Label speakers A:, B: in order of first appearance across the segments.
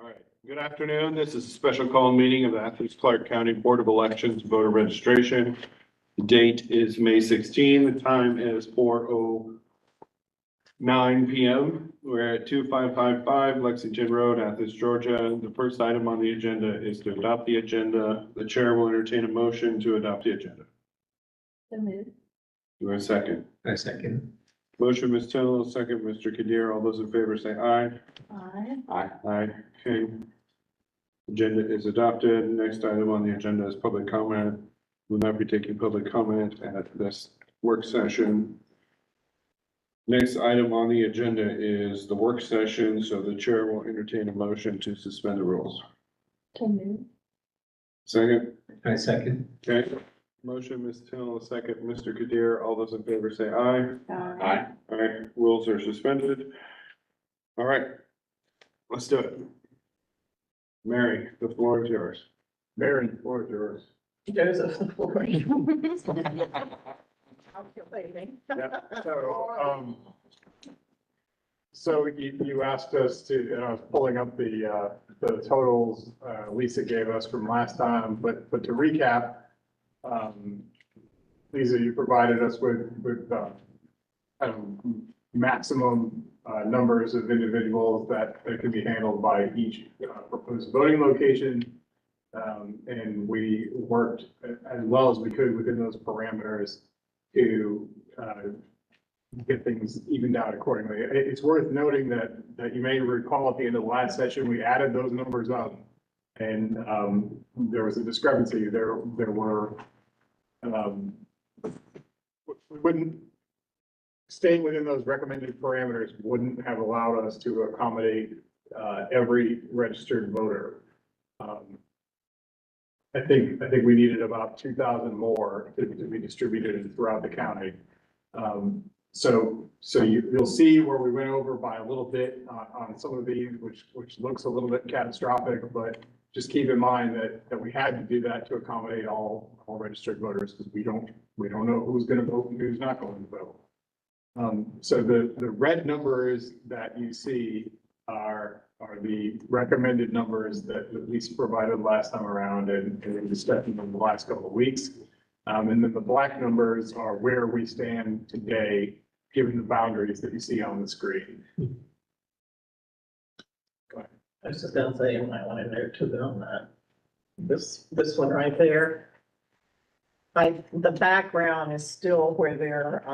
A: All right, good afternoon. This is a special call meeting of the Athens-Clarke County Board of Elections voter registration. The date is May 16. The time is 4:09 p.m. We're at 2555 Lexington Road, Athens, Georgia. The first item on the agenda is to adopt the agenda. The chair will entertain a motion to adopt the agenda.
B: So moved.
A: Do I have a second?
C: I second.
A: Motion, Ms. Tindall, second, Mr. Kadir. All those in favor say aye.
B: Aye.
C: Aye.
A: Aye. Okay. Agenda is adopted. Next item on the agenda is public comment. We'll not be taking public comment at this work session. Next item on the agenda is the work session, so the chair will entertain a motion to suspend the rules.
B: So moved.
A: Second,
C: I second.
A: okay. Motion, Ms. Till, second, Mr. Kadir. All those in favor say aye.
C: Aye.
A: All right, rules are suspended. All right, let's do it. Mary, the floor is yours. Mary, the floor is yours.
B: Joseph, the floor. Calculating.
D: Yeah, so you asked us to, and I was pulling up the totals Lisa gave us from last time, but to recap, Lisa, you provided us with kind of maximum numbers of individuals that can be handled by each proposed voting location. And we worked as well as we could within those parameters to get things evened out accordingly. It's worth noting that you may recall at the end of the last session, we added those numbers up. And there was a discrepancy. There were, we wouldn't, staying within those recommended parameters wouldn't have allowed us to accommodate every registered voter. I think we needed about 2,000 more to be distributed throughout the county. So you'll see where we went over by a little bit on some of these, which looks a little bit catastrophic, but just keep in mind that we had to do that to accommodate all registered voters, because we don't know who's going to vote and who's not going to vote. So the red numbers that you see are the recommended numbers that Lisa provided last time around and discussed in the last couple of weeks. And then the black numbers are where we stand today, given the boundaries that you see on the screen. Go ahead.
E: I was just gonna say, you might want to note to them that this one right there. The background is still where they're,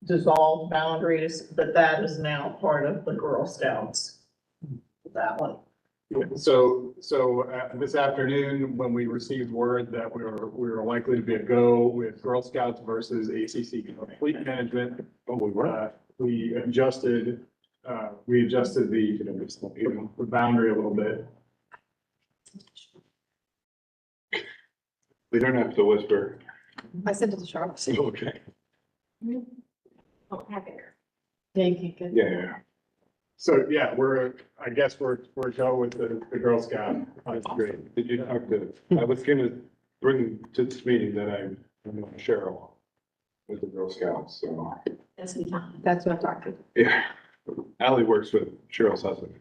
E: dissolved boundaries, but that is now part of the Girl Scouts. That one.
D: So this afternoon, when we received word that we were likely to be a go with Girl Scouts versus ACC fleet management, we adjusted the boundary a little bit.
A: We don't have to whisper.
B: I sent it to Charles.
A: Okay.
B: Oh, have it. Thank you. Good.
A: Yeah.
D: So, yeah, I guess we're go with the Girl Scout.
A: That's great. Did you talk to, I was gonna bring to this meeting that I know Cheryl with the Girl Scouts, so.
B: That's what I talked to.
A: Yeah. Ally works with Cheryl's husband.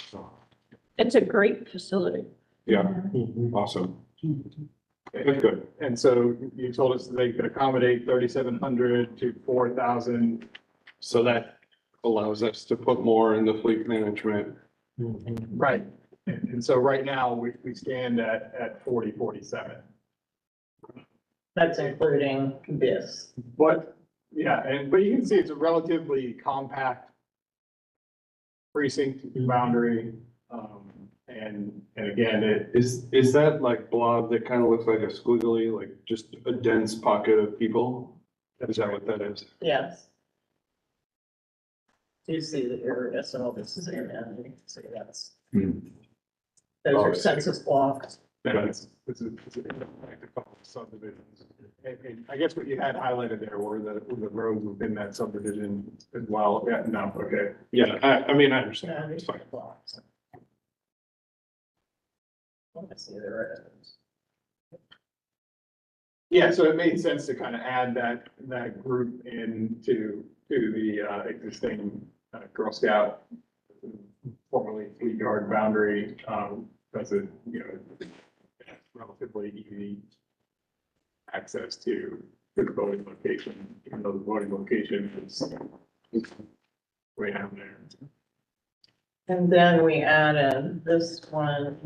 A: So,
B: It's a great facility.
A: yeah, awesome. That's good.
D: And so you told us they could accommodate 3,700 to 4,000.
A: So that allows us to put more in the fleet management.
D: Right. And so right now, we stand at 47.
E: That's including this.
D: But, yeah, but you can see it's a relatively compact precinct boundary. And again,
A: Is that like blob that kind of looks like a squiggly, like just a dense pocket of people? Is that what that is?
E: Yes. Do you see the area? So this is area, and you can see that's.
A: Hmm.
E: Those
A: Oh, I
E: are
A: see.
E: census blocks.
D: it's subdivisions. And I guess what you had highlighted there were the roads within that subdivision as well. Yeah, no, okay.
A: Yeah, I mean, I understand. It's fine.
E: Blocks. Let me see the rest.
D: Yeah, so it made sense to kind of add that group into the existing Girl Scout formerly Fleet Yard boundary, that's a, you know, relatively easy access to the voting location, even though the voting location is way down there.
E: And then we added this one.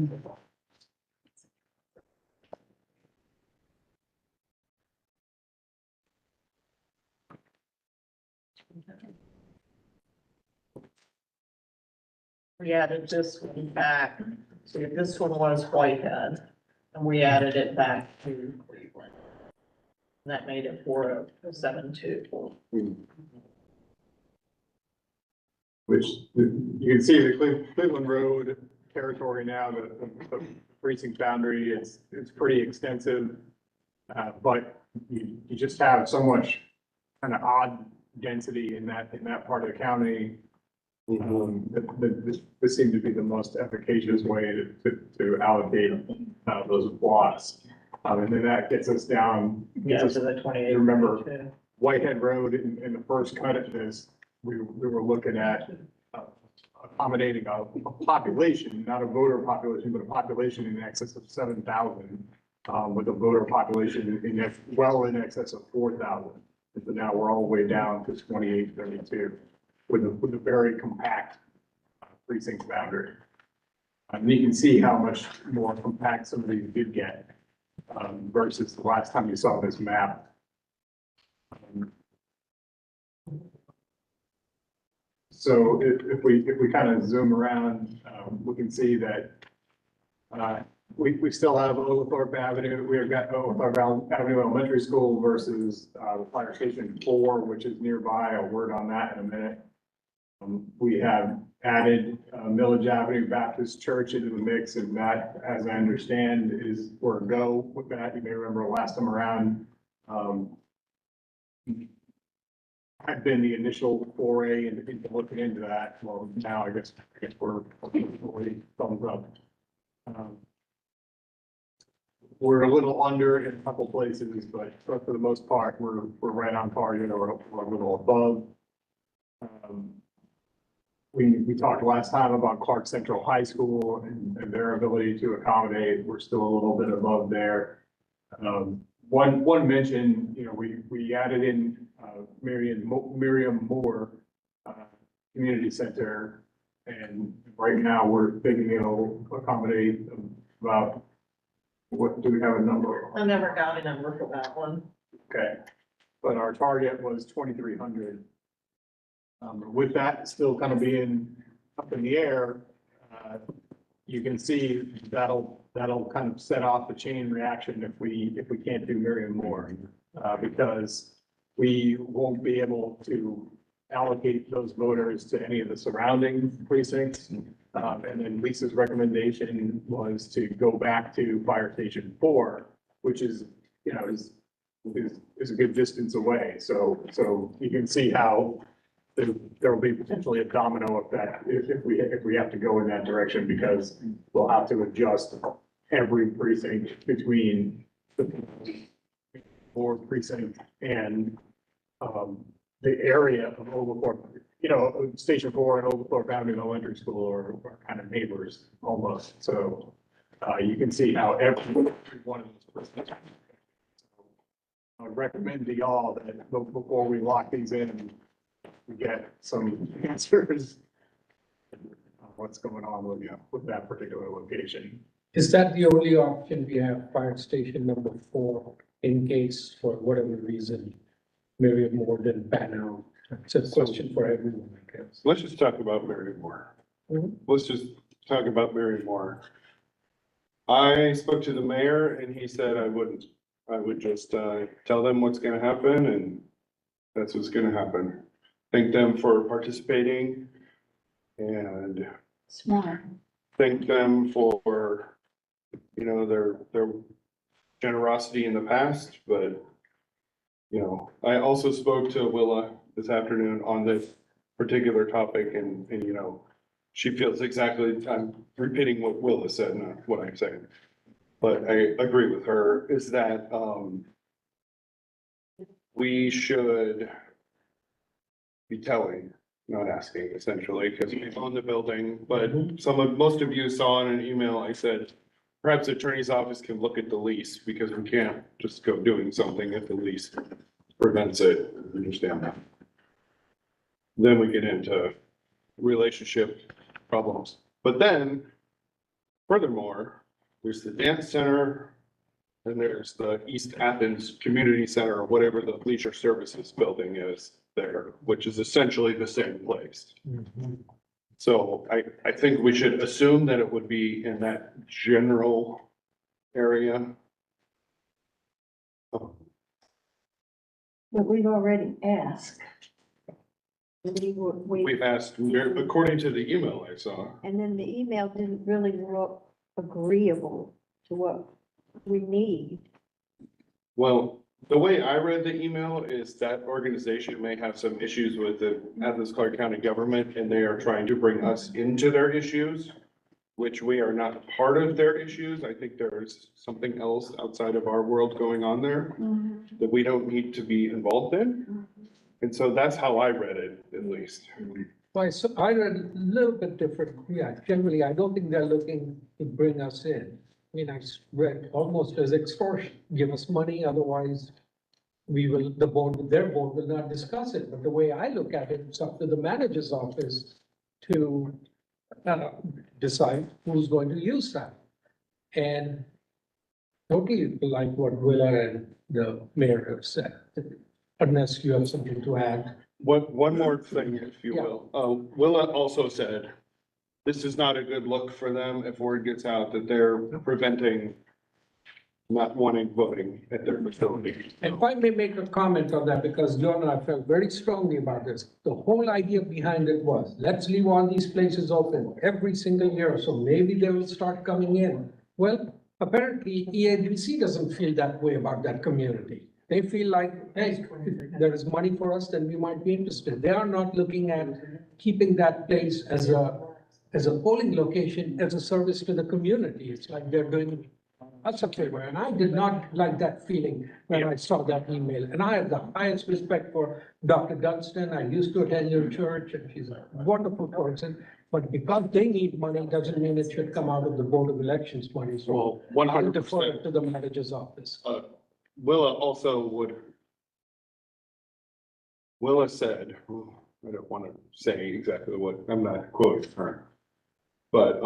E: We added this one back. So this one was Whitehead, and we added it back to Cleveland. And that made it 4072.
D: Which you can see the Cleveland Road territory now, the precinct boundary, it's pretty extensive. But you just have so much kind of odd density in that part of the county. This seemed to be the most efficacious way to allocate those blocks. And then that gets us down.
E: Yeah, to the 28.
D: Remember, Whitehead Road in the first cut of this, we were looking at accommodating a population, not a voter population, but a population in excess of 7,000, with a voter population well in excess of 4,000. And so now we're all the way down to 2832 with a very compact precinct boundary. And you can see how much more compact some of these did get versus the last time you saw this map. So if we kind of zoom around, we can see that we still have Oglethorpe Avenue. We've got Oglethorpe Avenue Elementary School versus Fire Station 4, which is nearby. A word on that in a minute. We have added Millage Avenue Baptist Church into the mix, and that, as I understand, is where to go with that. You may remember last time around, had been the initial foray into looking into that. Well, now I guess we're already thumbs up. We're a little under in a couple places, but for the most part, we're right on target or a little above. We talked last time about Clarke Central High School and their ability to accommodate. We're still a little bit above there. One mention, you know, we added in Miriam Moore Community Center, and right now we're thinking it'll accommodate about, what, do we have a number?
E: I never got a number for that one.
D: Okay, but our target was 2,300. With that still kind of being up in the air, you can see that'll kind of set off the chain reaction if we can't do Miriam Moore, because we won't be able to allocate those voters to any of the surrounding precincts. And then Lisa's recommendation was to go back to Fire Station 4, which is, you know, is a good distance away. So you can see how there will be potentially a domino effect if we have to go in that direction, because we'll have to adjust every precinct between the 4 precinct and the area of Oglethorpe. You know, Station 4 and Oglethorpe Avenue Elementary School are kind of neighbors almost. So you can see how every one of those precincts. I would recommend to y'all that before we lock these in, we get some answers on what's going on with that particular location.
C: Is that the only option we have, fire station number 4, in case for whatever reason, maybe more than pan out? It's a question for everyone, I guess.
A: Let's just talk about Mary Moore. Let's just talk about Mary Moore. I spoke to the mayor and he said I wouldn't. I would just tell them what's gonna happen, and that's what's gonna happen. Thank them for participating and
B: Smart.
A: thank them for, you know, their generosity in the past, but you know, I also spoke to Willa this afternoon on this particular topic, and you know, she feels exactly, I'm repeating what Willa said, not what I'm saying. But I agree with her, is that we should be telling, not asking essentially, because we own the building, but most of you saw in an email, I said, perhaps the attorney's office can look at the lease, because we can't just go doing something if the lease prevents it. Understand that. Then we get into relationship problems. But then, furthermore, there's the dance center, and there's the East Athens Community Center, or whatever the leisure services building is there, which is essentially the same place. So I think we should assume that it would be in that general area.
F: But we've already asked.
A: We've asked, according to the email I saw,
F: And then the email didn't really look agreeable to what we need.
A: well, the way I read the email is that organization may have some issues with the Athens-Clarke County government, and they are trying to bring us into their issues, which we are not part of their issues. I think there's something else outside of our world going on there that we don't need to be involved in. And so that's how I read it, at least.
C: So I read a little bit different. Yeah, generally, I don't think they're looking to bring us in. I mean, I read almost as extortion, give us money, otherwise their board will not discuss it. But the way I look at it, it's up to the manager's office to decide who's going to use that. And totally like what Willa and the mayor have said, unless you have something to add.
A: One more thing, if you will. Willa also said, this is not a good look for them if word gets out that they're preventing not wanting voting at their facility.
C: And if I may make a comment on that, because John and I felt very strongly about this. The whole idea behind it was, let's leave all these places open every single year, so maybe they will start coming in. Well, apparently EADC doesn't feel that way about that community. They feel like, hey, if there is money for us, then we might be interested. They are not looking at keeping that place as a polling location, as a service to the community. It's like they're doing us a favor. And I did not like that feeling when I saw that email. And I have the highest respect for Dr. Dunstan. I used to attend your church, and she's a wonderful person. But because they need money, doesn't mean it should come out of the Board of Elections money. So
A: Well,
C: I'll defer
A: 100%.
C: it to the manager's office.
A: Willa said, I don't want to say exactly what, I'm not quoting her. But,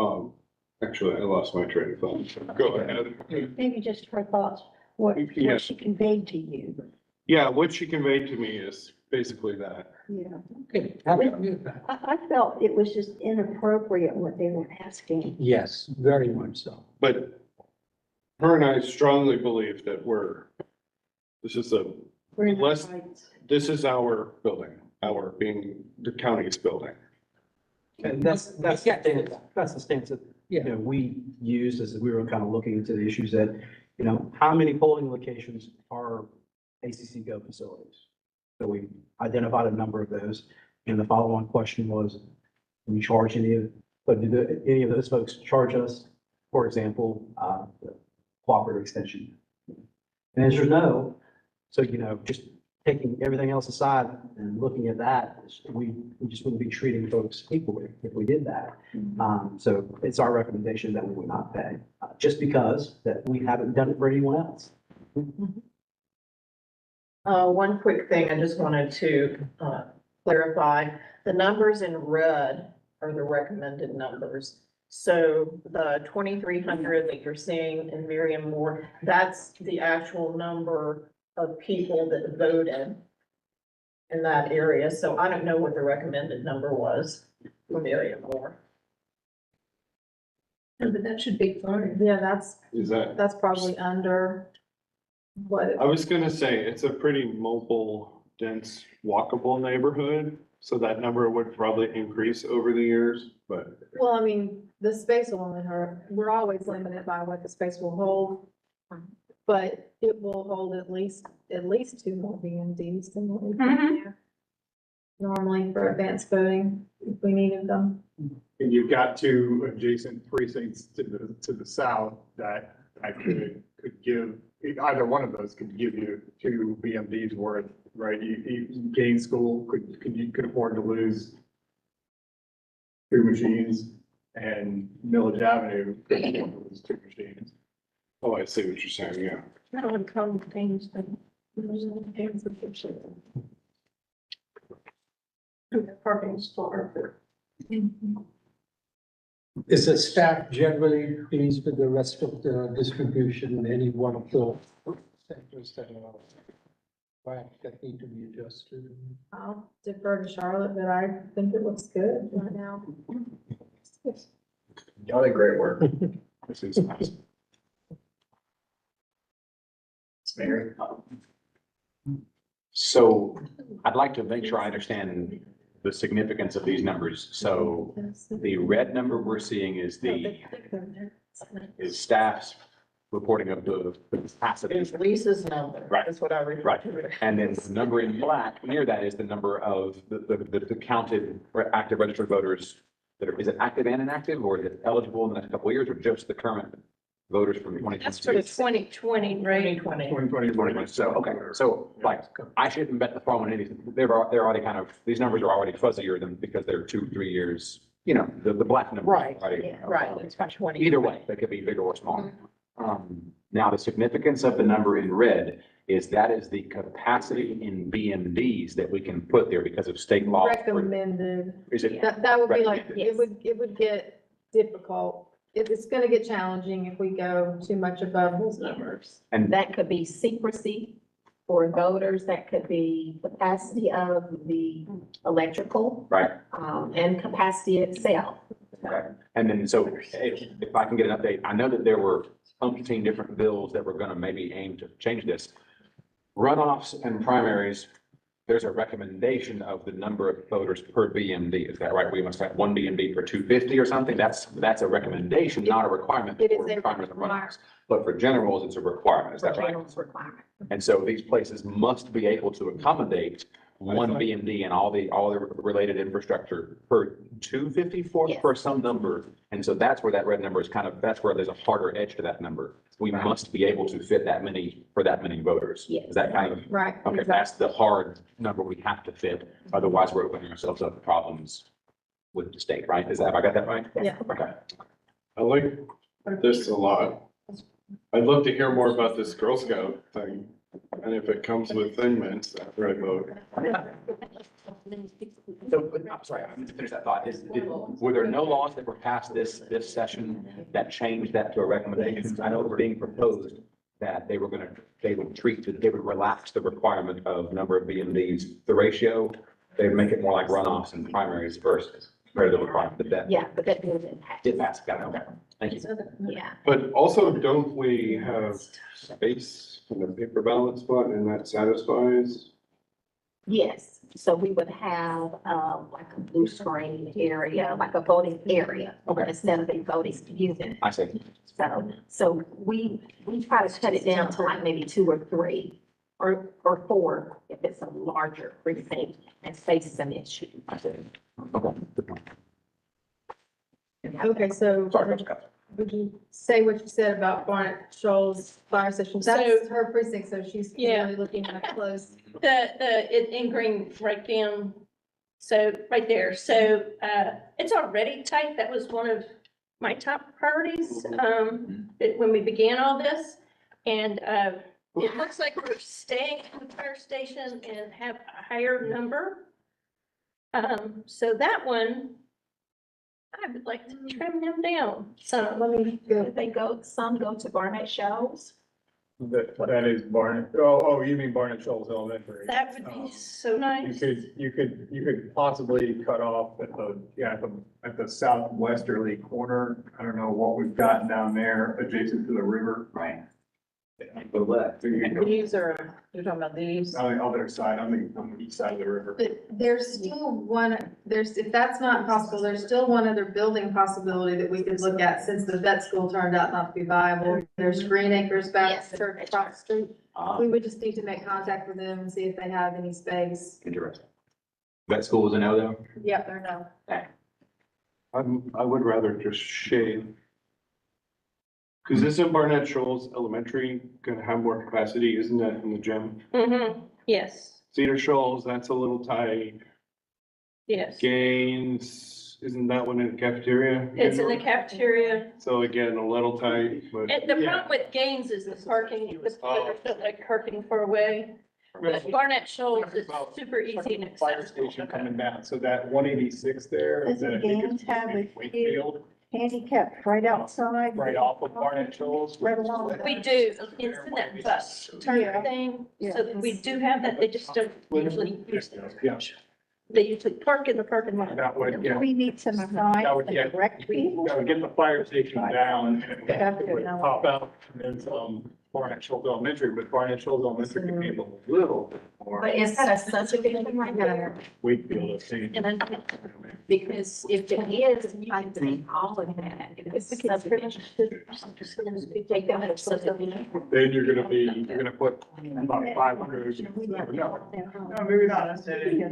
A: actually, I lost my train of thought. Go ahead.
F: Maybe just her thoughts, what
A: Yes.
F: she conveyed to you.
A: Yeah, what she conveyed to me is basically that.
F: Yeah.
C: Okay, happy to hear that.
F: I felt it was just inappropriate what they were asking.
C: Yes, very much so.
A: But her and I strongly believe that this is
F: We're in the
A: Less-
F: rights.
A: this is our building, our being the county's building.
G: And that's the stance that,
C: Yeah.
G: we used as we were kind of looking into the issues that, how many polling locations are ACC Go facilities? So we identified a number of those, and the follow-on question was, do we charge any of those folks charge us, for example, cooperative extension? And the answer is no. So, just taking everything else aside and looking at that, we just wouldn't be treating folks equally if we did that. So it's our recommendation that we would not pay, just because that we haven't done it for anyone else.
E: One quick thing I just wanted to, clarify, the numbers in red are the recommended numbers. So the 2,300 that you're seeing in Miriam Moore, that's the actual number of people that voted in that area. So I don't know what the recommended number was for Miriam Moore.
B: No, but that should be fine.
E: Yeah,
B: That's probably under what,
A: I was gonna say, it's a pretty mobile, dense, walkable neighborhood, so that number would probably increase over the years, but
B: well, I mean, the space will limit her. We're always limited by what the space will hold. But it will hold at least 2 more BMDs than what we have there. Normally for advanced voting, if we needed them.
D: And you've got two adjacent precincts to the south that could give, either one of those could give you 2 BMDs worth, right? Gain School could afford to lose two machines, and Village Avenue was two machines.
A: Oh, I see what you're saying, yeah.
E: No one contains them. Parking store.
C: Is the staff generally pleased with the rest of the distribution in any one of the sectors that are that need to be adjusted?
B: I'll defer to Charlotte, but I think it looks good right now.
D: Y'all did great work.
A: This is nice.
D: Mary?
H: So I'd like to make sure I understand the significance of these numbers. So the red number we're seeing is staff's reporting of the capacity.
E: It's Lisa's number.
H: Right.
E: That's what I refer
H: Right.
E: to it.
H: And then the number in black near that is the number of the counted or active registered voters that are, is it active and inactive, or is it eligible in the next couple of years, or just the current voters from 2022?
E: That's for the 2020, right? 2020.
H: 2020. So, okay, so like, I shouldn't bet the farm on anything. They're already kind of, these numbers are already fuzzier than, because they're 2-3 years, you know, the black number.
E: Right, right, it's by 20.
H: Either way, they could be bigger or smaller. Now, the significance of the number in red is that is the capacity in BMDs that we can put there because of state law.
B: Recommended.
H: Is it?
B: That would be like,
H: Recommended.
B: it would get difficult. It's gonna get challenging if we go too much above those numbers.
H: And
I: That could be secrecy for voters, that could be capacity of the electrical,
H: right.
I: and capacity itself.
H: Okay. And then, so if I can get an update, I know that there were umpteen different bills that were gonna maybe aim to change this. Runoffs and primaries, there's a recommendation of the number of voters per BMD. Is that right? We must have one BMD per 250 or something. That's a recommendation, not a requirement
B: It is
H: for
B: a
H: primaries and runoffs.
B: requirement.
H: But for generals, it's a requirement. Is
I: For
H: that right?
I: general's requirement.
H: And so these places must be able to accommodate one BMD and all the related infrastructure per 254
I: Yes.
H: for some number. And so that's where that red number is kind of, that's where there's a harder edge to that number. We must be able to fit that many for that many voters.
I: Yes.
H: Is that kind of,
B: Right.
H: okay, that's the hard number we have to fit. Otherwise, we're opening ourselves up to problems with the state, right? Have I got that right?
B: Yeah.
H: Okay.
A: I like this a lot. I'd love to hear more about this Girl Scout thing, and if it comes with Thin Mints after I vote.
H: So, I'm sorry, I meant to finish that thought. Were there no laws that were passed this session that changed that to a recommendation? I know it was being proposed that they would relax the requirement of number of BMDs. The ratio, they'd make it more like runoffs and primaries versus compared to the requirement that
I: Yeah, but that didn't pass.
H: did pass. Got it, okay. Thank you.
I: Yeah,
A: But also, don't we have space in the paper ballot spot, and that satisfies?
I: yes, so we would have, like a blue screen area, like a voting area.
H: Okay.
I: Instead of a voting unit.
H: I see.
I: So we try to cut it down to like maybe 2 or 3 or 4 if it's a larger precinct and space is an issue.
H: I see. Okay. Good point.
B: Okay, so
H: Sorry, Mr. Scott.
B: would you say what you said about Barnett Shoals Fire Station? That's her precinct, so she's
J: Yeah.
B: really looking at it close.
J: In green right down, so right there. So, it's already tight. That was one of my top priorities, when we began all this. And, it looks like we're staying at the fire station and have a higher number. So that one, I would like to trim them down. So
B: Let me go.
I: Some go to Barnett Shoals.
D: That is Barnett, oh, you mean Barnett Shoals Elementary.
J: that would be so nice.
D: You could possibly cut off at the southwesterly corner. I don't know what we've got down there adjacent to the river.
H: Right. Go left.
D: So you can go
E: These are, you're talking about these?
D: on the other side, on the east side of the river.
B: But there's still if that's not possible, there's still one other building possibility that we could look at since the vet school turned out not to be viable. There's Green Acres back
I: Yes.
B: across the street. We would just need to make contact with them and see if they have any space.
H: Interesting. Vet school is a no though?
B: Yep, they're no.
A: I would rather just shade. Cause isn't Barnett Shoals Elementary gonna have more capacity, isn't that in the gym?
J: Yes,
A: Cedar Shoals, that's a little tight.
J: yes.
A: Gaines Isn't that one in the cafeteria?
J: It's in the cafeteria.
A: So again, a little tight, but
J: And the problem with Gaines is the parking, the players don't like parking far away. But Barnett Shoals is super easy and
D: Fire
J: accessible.
D: station coming down, so that 186 there.
F: Doesn't
D: that I think
F: Gaines
D: is
F: have a
D: Wakefield,
F: handicap right outside?
D: right off of Barnett Shoals.
F: Right along.
J: We do, it's in that bus turn thing, so we do have that, they just don't usually use it.
D: Yeah,
J: They usually park in the parking lot.
D: that would, yeah,
F: We need some signs
D: That would
F: to
D: get-
F: direct people.
D: that would get the fire station down and
F: Gotcha.
D: it would pop out and then some Barnett Shoals Elementary, but Barnett Shoals Elementary can handle a little bit more.
I: But it's such a big thing right there,
D: Wakefield, I think.
I: and then, because if it is, you have to make all of that, if it's subdivision. Take that out of subdivision.
D: Then you're gonna put about 500, no, maybe not necessarily.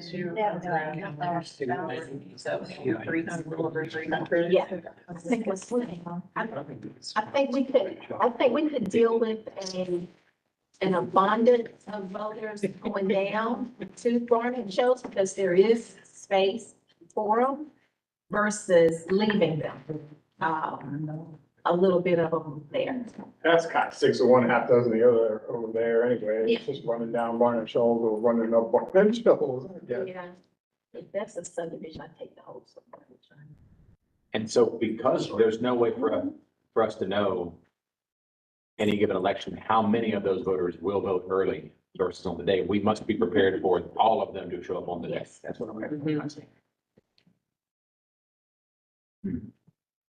E: So 300 over 300.
I: Yeah. I think it's, I think we could deal with an abundance of voters going down to Barnett Shoals because there is space for them versus leaving them. A little bit of them there.
D: That's kind of 6 of one, half dozen the other over there anyway.
I: Yeah.
D: It's just running down Barnett Shoals or running up Barnett Shoals. Yeah.
I: Yeah. If that's a subdivision, I take the whole subdivision.
H: And so because there's no way for us to know any given election, how many of those voters will vote early versus on the day, we must be prepared for all of them to show up on the day.
I: Yes.
H: That's what I'm saying.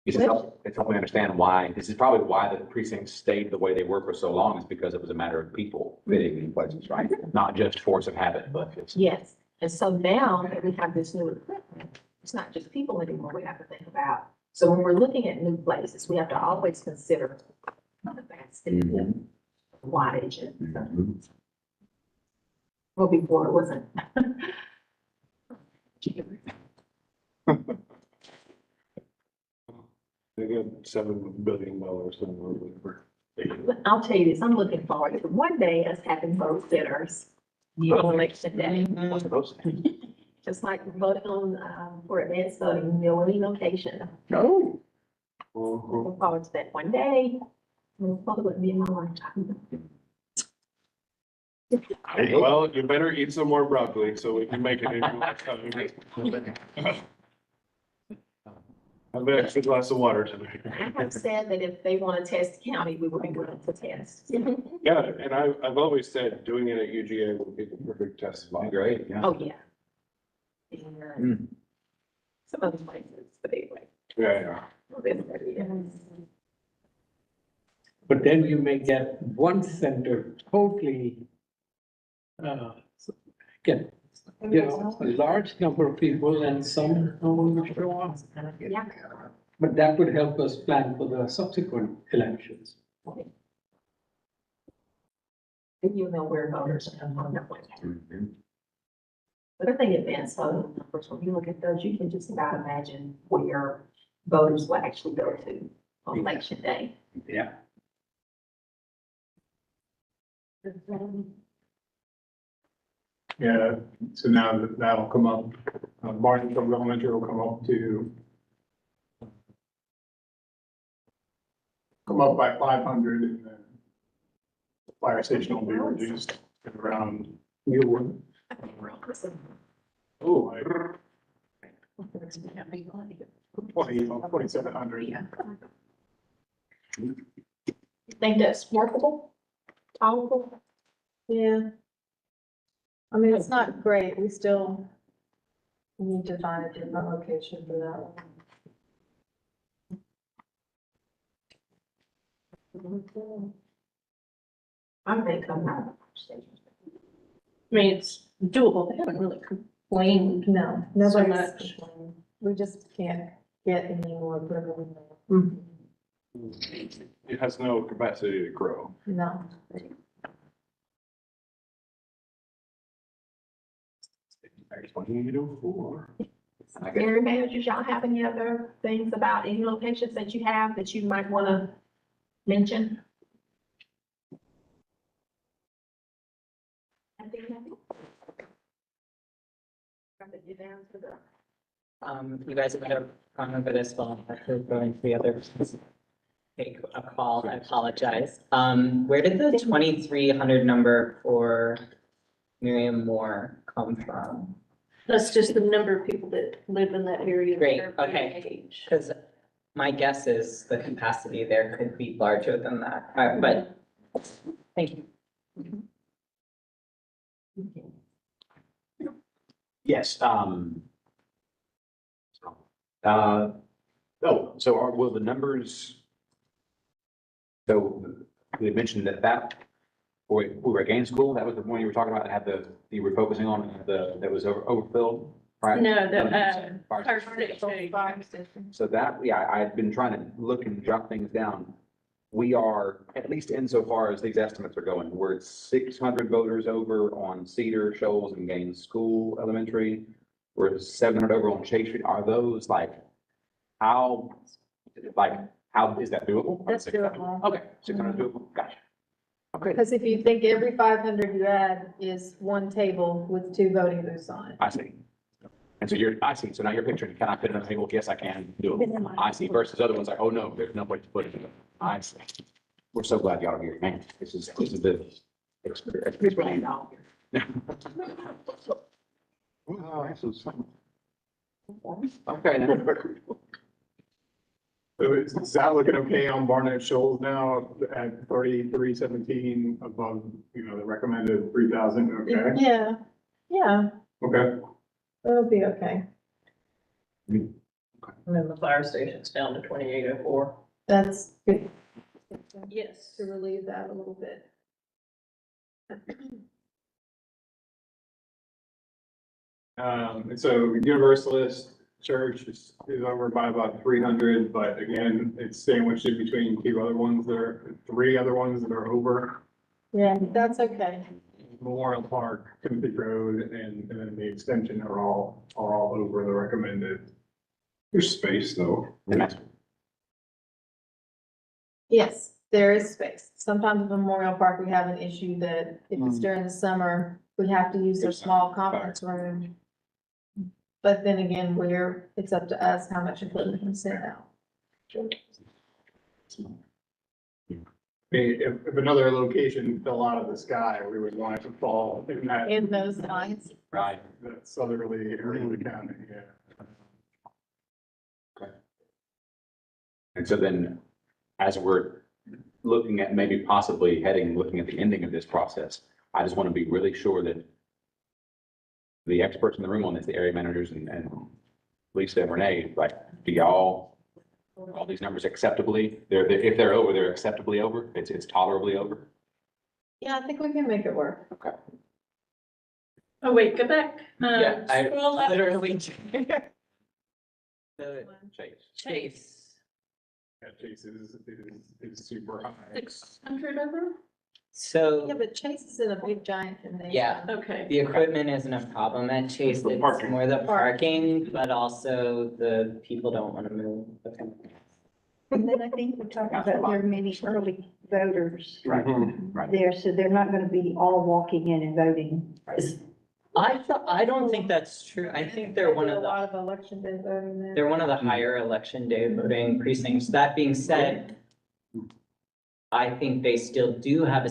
H: It's helping me understand why, this is probably why the precincts stayed the way they were for so long, is because it was a matter of people fitting in places, right? Not just force of habit, but it's.
I: Yes, and so now that we have this new equipment, it's not just people anymore we have to think about. So when we're looking at new places, we have to always consider the capacity, wattage, and well, before it wasn't.
A: they get $7 billion somewhere.
I: I'll tell you this, I'm looking forward to one day us having vote sitters on election day.
H: What's those things?
I: Just like voting on, for advanced voting, any location.
H: No.
I: Looking forward to that one day. Probably wouldn't be in my lifetime.
A: Well, you better eat some more broccoli so we can make it in your lifetime. Have an extra glass of water tonight.
I: I have said that if they want to test the county, we would be willing to test.
A: Yeah, and I've always said doing it at UGA would be the perfect test spot.
H: Great, yeah.
I: Oh, yeah.
H: Mm.
I: Some other places, but anyway.
A: Yeah,
C: But then you may get one center totally, get, a large number of people and some no one will show up.
I: Yeah.
C: But that would help us plan for the subsequent elections.
I: And you know where voters are on that one.
H: Mhm.
I: But I think advanced voting numbers, when you look at those, you can just about imagine where voters will actually go to on election day.
C: Yeah.
D: Yeah, so now that'll come up, Barnett Shoals Elementary will come up by 500 and then the fire station will be reduced at around Mulewood. Oh, like 2,700.
I: Think that's workable? Tolerable?
B: Yeah. I mean, it's not great. We still need to find a different location for that one.
I: I think I'm not.
J: I mean, it's doable. They haven't really complained
B: No,
J: so
B: nobody's
J: much.
B: complaining. We just can't get any more equipment.
A: it has no capacity to grow.
B: No.
I: Area managers, y'all have any other things about any locations that you have that you might want to mention? I think that's it. You're down to the
K: You guys have gone over this while I'm going to the other. Take a call, I apologize. Where did the 2,300 number for Miriam Moore come from?
J: That's just the number of people that live in that area.
K: Great,
J: Their
K: okay.
J: age.
K: Because my guess is the capacity there could be larger than that, but thank you.
H: Yes, will the numbers? So we mentioned that, we were at Gaines School, that was the one you were talking about, that had you were focusing on, that was overfilled, right?
J: No, the,
H: Fire
J: fire
H: station.
J: station.
H: So that, yeah, I've been trying to look and jot things down. We are, at least insofar as these estimates are going, we're at 600 voters over on Cedar, Shoals, and Gaines School Elementary. We're at 700 over on Chase Street. Are those how is that doable?
B: That's doable.
H: Okay, 600 doable, gotcha. Okay,
B: Because if you think every 500 you add is one table with 2 voting booths on it.
H: I see. And so I see, so now you're picturing, can I fit in a table? Yes, I can do it. I see, versus other ones like, oh no, there's no place to put it. I see. We're so glad y'all are here, man. This is the experience. Okay, then.
D: So is that looking okay on Barnett Shoals now at 3317 above, the recommended 3,000? Okay,
B: Yeah, yeah,
D: okay.
B: that'll be okay.
E: And then the fire station's down to 2804.
B: That's good.
J: Yes.
B: To relieve that a little bit.
D: And so Universalist Church is over by about 300, but again, it's sandwiched in between 3 other ones that are over.
B: Yeah, that's okay.
D: Memorial Park, Timothy Road, and then the extension are all over the recommended.
A: There's space though.
B: Yes, there is space. Sometimes at Memorial Park, we have an issue that if it's during the summer, we have to use their small conference room. But then again, it's up to us how much equipment we can send out.
D: I mean, if another location fell out of the sky, we would want it to fall
B: In those lines.
H: Right.
D: that southerly area of the county, yeah.
H: And so then, as we're looking at maybe possibly looking at the ending of this process, I just want to be really sure that the experts in the room on this, the area managers and Lisa and Renee, do all these numbers acceptably, if they're over, they're acceptably over, it's tolerably over?
B: Yeah, I think we can make it work.
H: Okay.
J: Oh, wait, go back.
K: Yeah, I
J: Scroll up.
K: literally. The
J: Chase,
D: Yeah, Chase is super high.
J: 600 over?
K: So.
B: Yeah, but Chase is in a big giant gymnasium.
K: Yeah.
J: Okay.
K: The equipment isn't a problem at Chase,
A: The
K: it's
A: parking.
K: more the parking, but also the people don't want to move.
F: And then I think we talked about there are many early voters
H: Right,
A: Mhm.
H: right.
F: there, so they're not gonna be all walking in and voting.
K: I don't think that's true. I think they're one
B: A
K: of the,
B: lot of election day voting there.
K: they're one of the higher election day voting precincts. That being said, I think they still do have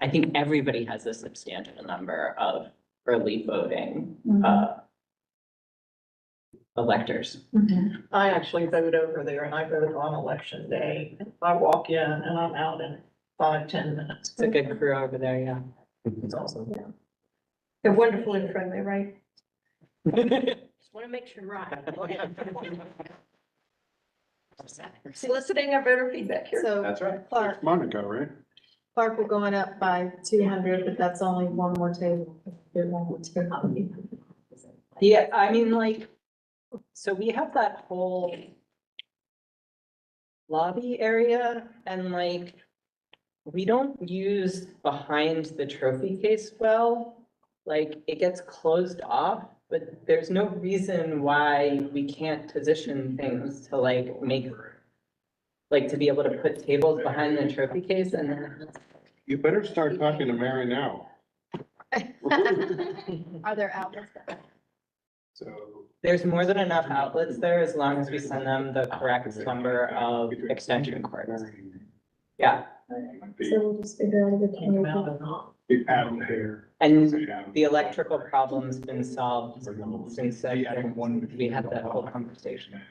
K: I think everybody has a substantial number of early voting, electors.
E: I actually vote over there and I vote on election day. I walk in and I'm out in 5-10 minutes.
K: It's a good crew over there, yeah.
E: It's awesome.
B: They're wonderful and friendly, right?
J: Just want to make sure I'm right. Soliciting our voter feedback here.
B: So
H: That's right.
B: Clark,
A: Monica, right?
B: Clark, we're going up by 200, but that's only one more table. There's one more table.
K: Yeah, I mean, so we have that whole lobby area and we don't use behind the trophy case well. It gets closed off, but there's no reason why we can't position things to make, to be able to put tables behind the trophy case and then.
A: You better start talking to Mary now.
B: Are there outlets?
A: So.
K: There's more than enough outlets there as long as we send them the correct number of extension cords. Yeah,
B: So we'll just figure out the 20.
D: Adam here.
K: and the electrical problem's been solved since we had that whole conversation.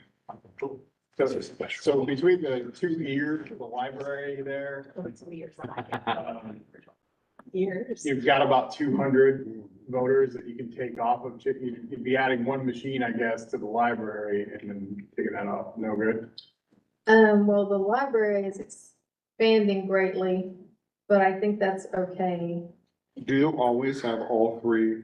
D: So between the two ears of the library there,
E: Years.
D: you've got about 200 voters that you can take off of, you'd be adding one machine, I guess, to the library and then taking that off, no good?
B: Well, the library is expanding greatly, but I think that's okay.
A: Do you always have all three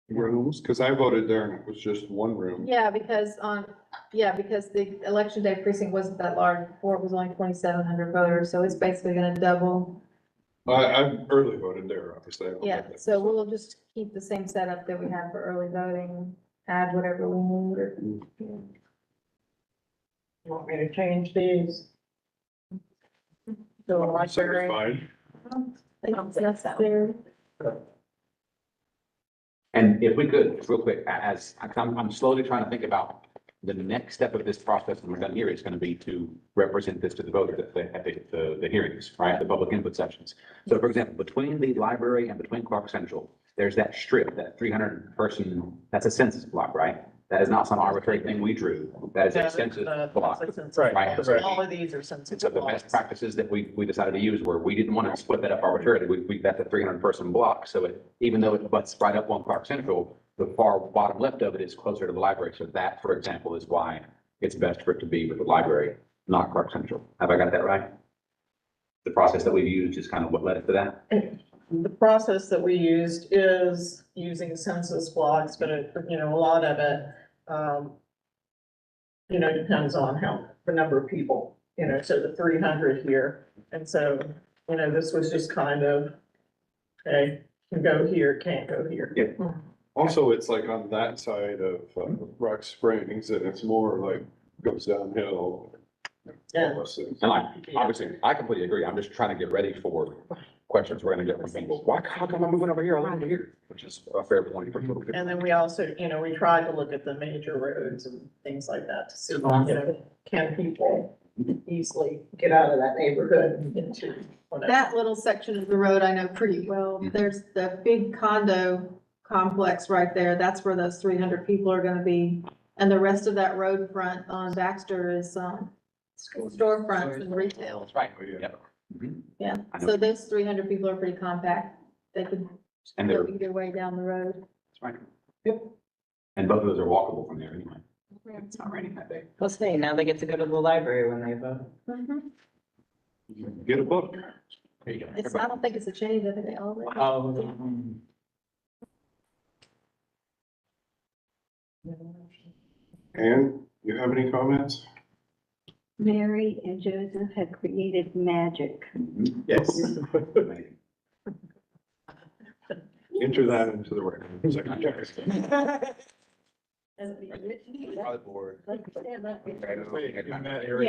A: rooms? Cause I voted there and it was just one room.
B: Yeah, because the election day precinct wasn't that large before, it was only 2,700 voters, so it's basically gonna double.
A: I early voted there, obviously. I voted
B: Yeah,
A: there.
B: so we'll just keep the same setup that we had for early voting, add whatever we need or.
E: You want me to change these? The library.
A: Certified.
B: I think it's necessary.
H: And if we could, just real quick, I'm slowly trying to think about the next step of this process, and we're done here, is going to be to represent this to the voters at the hearings, right, the public input sessions. So for example, between the library and between Clark Central, there's that strip, that 300 person, that's a census block, right? That is not some arbitrary thing we drew. That is a census block. Right.
E: So all of these are
H: And
E: census
H: so the best
E: blocks.
H: practices that we decided to use were, we didn't want to split that up arbitrarily. That's a 300 person block. So even though it butts right up on Clark Central, the far bottom left of it is closer to the library. So that, for example, is why it's best for it to be with the library, not Clark Central. Have I got that right? The process that we've used is kind of what led us to that?
E: The process that we used is using census blocks, but a lot of it, depends on the number of people, so the 300 here. And so, this was just kind of, okay, can go here, can't go here.
H: Yeah.
A: Also, it's like on that side of Rock Springs and it's more like goes downhill.
E: Yeah.
A: Almost.
H: And obviously, I completely agree. I'm just trying to get ready for questions we're gonna get from people. Why, how come I'm moving over here, I'm over here? Which is a fair point.
E: And then we also, we tried to look at the major roads and things like that to see, can people easily get out of that neighborhood and into whatever.
B: That little section of the road I know pretty well. There's the big condo complex right there. That's where those 300 people are gonna be. And the rest of that road front on Baxter is, storefronts and retail.
H: That's right.
A: Oh, yeah.
H: Yep. Mhm.
B: Yeah,
H: I know.
B: so those 300 people are pretty compact. They could
H: And
B: go
H: they're,
B: either way down the road.
H: that's right. Yep. And both of those are walkable from there anyway. It's not raining that day.
K: Let's say now they get to go to the library when they vote.
A: Get a book.
H: There you go.
B: It's, I don't think it's a change, I think they all.
A: Ann, you have any comments?
F: Mary and Joseph have created magic.
H: Mhm.
A: Yes.
H: Amazing.
A: Enter that into the record.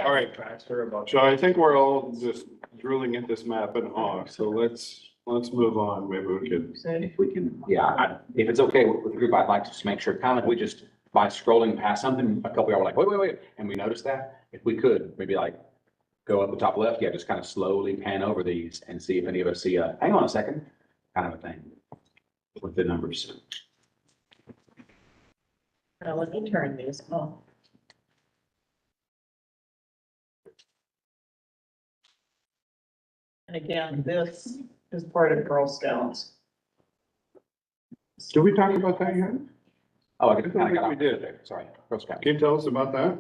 A: All right. So I think we're all just drilling at this map and off, so let's move on. Maybe we could.
H: If we can, yeah, if it's okay with the group, I'd like to just make sure, kind of like we just, by scrolling past something, a couple of y'all were like, wait, and we noticed that. If we could, maybe like go up the top left, just kind of slowly pan over these and see if any of us see a, hang on a second, kind of a thing with the numbers.
E: Now, let me turn these off. And again, this is part of Girl Scouts.
A: Did we talk about that yet?
H: Oh, I
A: I
H: kind
A: don't
H: of
A: think
H: got
A: we
H: off
A: did.
H: there. Sorry. Girl Scout.
A: Can you tell us about that?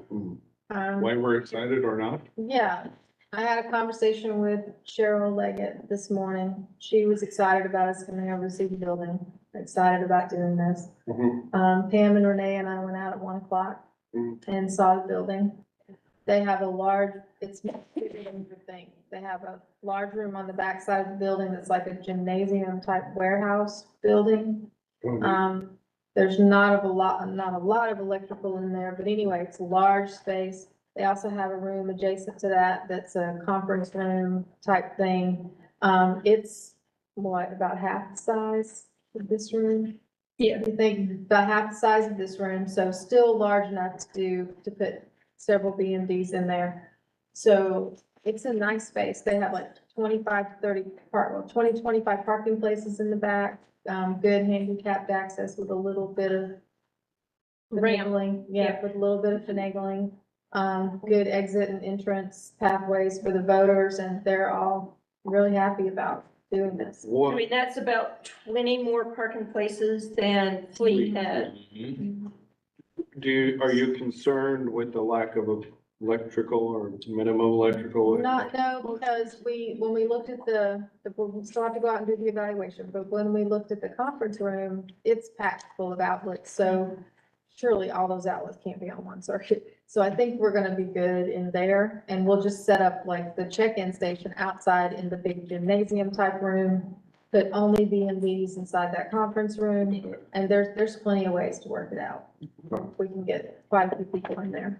A: Why we're excited or not?
B: Yeah, I had a conversation with Cheryl Leggett this morning. She was excited about us coming over to see the building, excited about doing this. Pam and Renee and I went out at 1:00 and saw the building. They have a large, it's much bigger than you think. They have a large room on the back side of the building that's like a gymnasium type warehouse building. There's not a lot of electrical in there, but anyway, it's a large space. They also have a room adjacent to that, that's a conference room type thing. It's about half the size of this room.
J: Yeah.
B: We think about half the size of this room, so still large enough to put several B and Ds in there. So it's a nice space. They have like 25 parking places in the back. Good handicapped access with a little bit of
J: Ramp.
B: finagling. Yeah, with a little bit of finagling. Good exit and entrance pathways for the voters, and they're all really happy about doing this.
J: I
A: What,
J: mean, that's about 20 more parking places than Fleet had.
A: are you concerned with the lack of electrical or minimum electrical?
B: Not, no, because when we looked at we still have to go out and do the evaluation, but when we looked at the conference room, it's packed full of outlets, so surely all those outlets can't be on one circuit. So I think we're gonna be good in there, and we'll just set up like the check-in station outside in the big gymnasium type room, put only B and Bs inside that conference room, and there's plenty of ways to work it out. We can get quite a few people in there.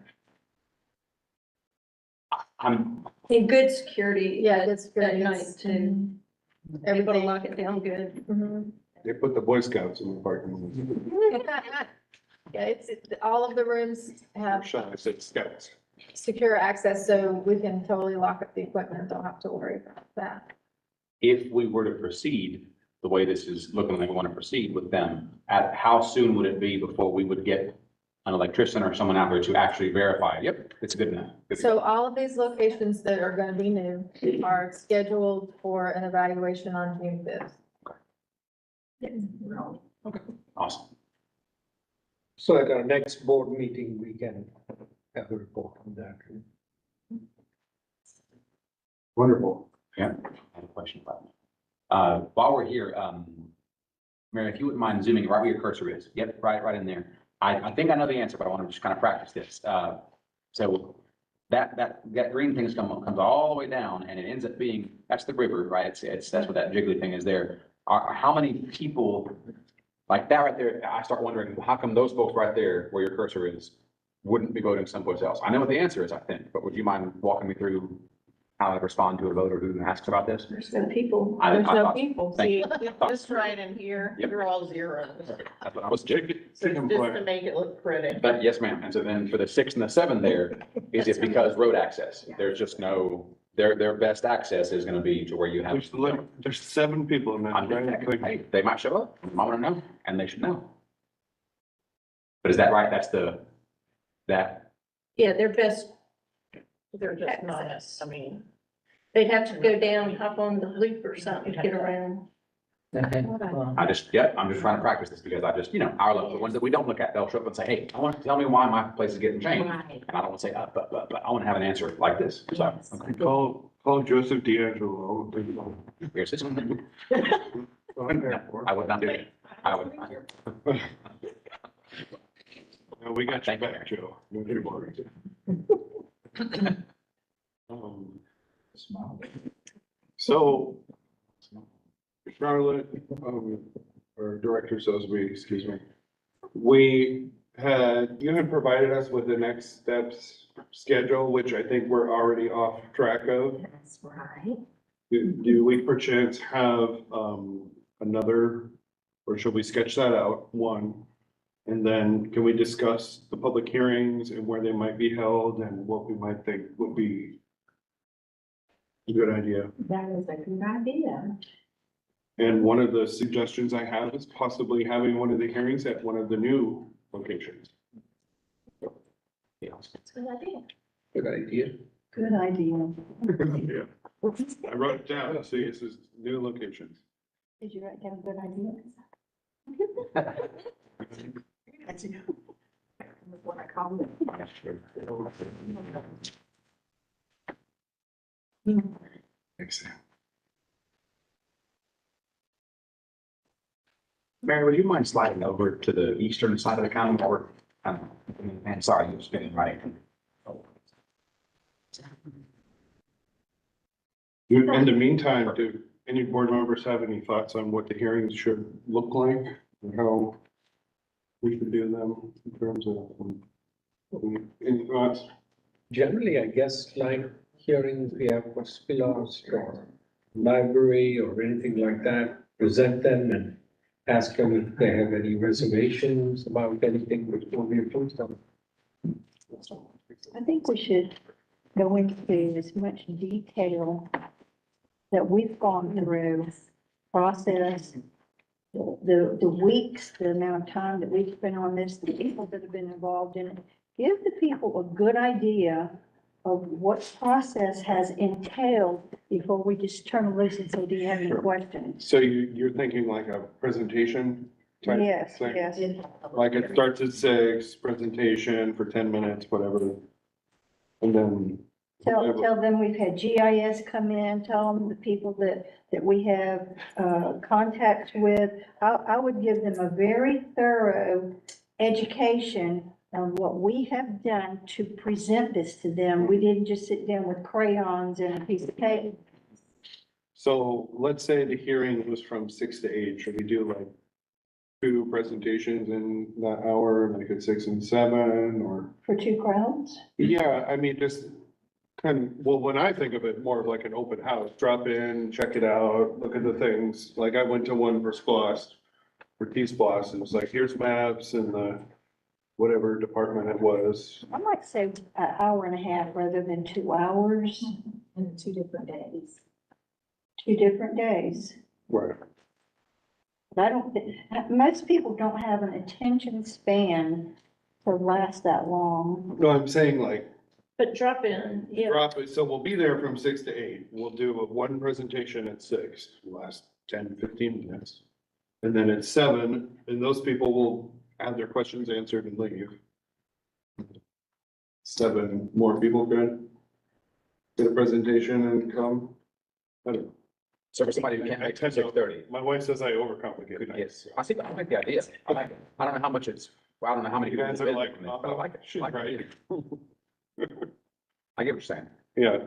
H: I'm,
J: And good security.
B: Yeah, it's
J: That
B: good.
J: night too. Able to
B: Everything.
J: lock it down good.
B: Mhm.
A: They put the Boy Scouts in the parking lot.
B: Yeah, all of the rooms have
A: Shall I say Scouts?
B: secure access, so we can totally lock up the equipment, don't have to worry about that.
H: if we were to proceed, the way this is looking like we want to proceed with them, how soon would it be before we would get an electrician or someone out there to actually verify, yep, it's good enough? Good to
B: So
H: go.
B: all of these locations that are gonna be new are scheduled for an evaluation on June 5th.
H: Awesome.
C: So at our next board meeting, we can have a report on that.
A: Wonderful.
H: Yeah, I have a question about it. While we're here, Mary, if you wouldn't mind zooming right where your cursor is. Yep, right in there. I think I know the answer, but I want to just kind of practice this. So that green thing comes all the way down and it ends up being, that's the river, right? That's what that jiggly thing is there. How many people, like that right there, I start wondering, how come those folks right there where your cursor is wouldn't be voting someplace else? I know what the answer is, I think, but would you mind walking me through how I respond to a voter who asks about this?
J: There's no people.
H: I
E: There's no
H: thought-
E: people.
H: thank
E: See,
H: you.
E: this right in here,
H: Yep.
E: you're all zeros.
H: That's what I was checking.
E: So it's just to make it look pretty.
H: But yes, ma'am. And so then for the 6 and the 7 there, is it because road access? There's just no, their best access is gonna be to where you have.
A: There's 7 people in that.
H: I'm just
A: right?
H: checking. Hey, they might show up. I wanna know, and they should know. But is that right? That's that,
J: Yeah, they're best,
E: They're just not, I mean.
J: they'd have to go down, hop on the loop or something to get around.
H: I'm just trying to practice this because I just, the ones that we don't look at, they'll show up and say, hey, I want to tell me why my place is getting changed.
I: Right.
H: And I don't want to say, but I want to have an answer like this. So, okay.
A: Call Joseph D'Angelo.
H: Here's this.
A: On there.
H: I would not do it. I would not.
A: No, we got your
H: Thank you.
A: back, Joe. No, you worry. So, Charlotte, or Director Sosby, excuse me. You had provided us with the next steps schedule, which I think we're already off track of.
I: That's right.
A: Do we perchance have, another, or should we sketch that out, one? And then can we discuss the public hearings and where they might be held and what we might think would be a good idea?
I: That is a good idea.
A: And one of the suggestions I have is possibly having one of the hearings at one of the new locations.
H: Yeah.
J: That's a good idea.
C: Good idea.
F: Good idea.
A: Yeah, I wrote it down. See, this is new locations.
F: Did you write down good idea?
I: That's what I call it.
A: Excellent.
H: Mary, would you mind sliding over to the eastern side of the county or, and sorry, you were spinning right.
A: In the meantime, do any board members have any thoughts on what the hearings should look like? And how we should do them in terms of, any thoughts?
C: Generally, I guess, like hearings, we have for spillers or library or anything like that, present them and ask them if they have any reservations about anything before we approve them.
F: I think we should go into as much detail that we've gone through, process, the weeks, the amount of time that we've spent on this, the people that have been involved in it. Give the people a good idea of what process has entailed before we just turn it loose and say, do you have any
A: Sure.
F: questions?
A: So you're thinking like a presentation type
F: Yes,
A: thing?
F: yes.
A: Like it starts at 6, presentation for 10 minutes, whatever. And then,
F: Tell them we've had GIS come in, tell them the people that we have, contacts with. I would give them a very thorough education on what we have done to present this to them. We didn't just sit down with crayons and a piece of paper.
A: so let's say the hearing was from 6 to 8. Should we do like 2 presentations in that hour, like at 6 and 7, or?
F: For 2 crowds?
A: Yeah, I mean, just kind of, well, when I think of it, more of like an open house, drop in, check it out, look at the things. Like I went to one for Splost, for T-Splost, and it was like, here's maps and the whatever department it was.
F: I might say an hour and a half rather than 2 hours,
I: And 2 different days.
F: 2 different days.
A: Right.
F: But I don't, most people don't have an attention span to last that long.
A: No, I'm saying like,
J: But drop in, yeah.
A: drop it, so we'll be there from 6 to 8. We'll do one presentation at 6, last 10, 15 minutes. And then at 7, and those people will have their questions answered and leave. 7 more people could get a presentation and come. I don't know.
H: So for somebody who can't make it 6:30.
A: My wife says I overcomplicate
H: Could,
A: things.
H: yes, I like the idea. I like it. I don't know how much I don't know how many.
A: You
H: people
A: guys
H: will
A: are like,
H: visit, but I like it. I like the
A: right.
H: idea. I get what you're saying.
A: Yeah,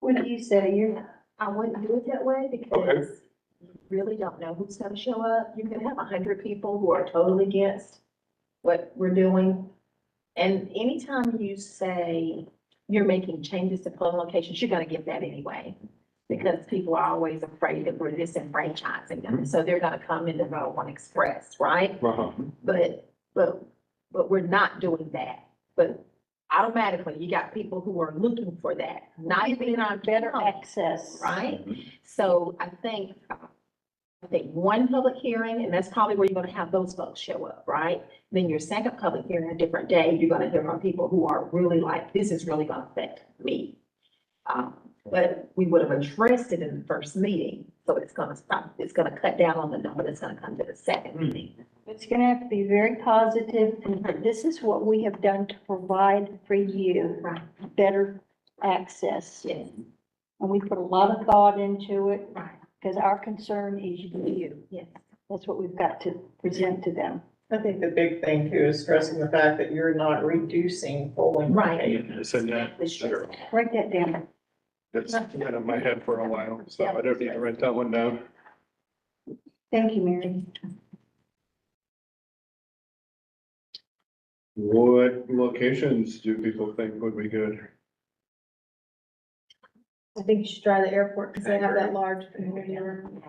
F: What do you say?
I: I wouldn't do it that way
A: Okay.
I: because you really don't know who's gonna show up. You can have 100 people who are totally against what we're doing. And anytime you say you're making changes to polling locations, you're gonna get that anyway. Because people are always afraid that we're disenfranchising them. So they're gonna come in to vote on Express, right?
A: uh-huh.
I: But we're not doing that. But automatically, you got people who are looking for that, not even in our
F: Better
I: county,
F: access.
I: right? So I think one public hearing, and that's probably where you're gonna have those folks show up, right? Then your second public hearing, a different day, you're gonna hear from people who are really like, this is really gonna affect me. But we would have addressed it in the first meeting, so it's gonna cut down on the number that's gonna come to the second meeting.
F: It's gonna have to be very positive, and this is what we have done to provide for you,
I: Right.
F: better access.
I: Yes.
F: And we put a lot of thought into it,
I: Right.
F: because our concern is you.
I: Yes.
F: That's what we've got to present to them.
E: I think the big thing too is stressing the fact that you're not reducing polling.
I: Right.
A: I said that.
I: Sure.
F: Write that down.
A: That's been in my head for a while, so I don't need to write that one down.
F: Thank you, Mary.
A: What locations do people think would be good?
B: I think you should try the airport because they have that large community room.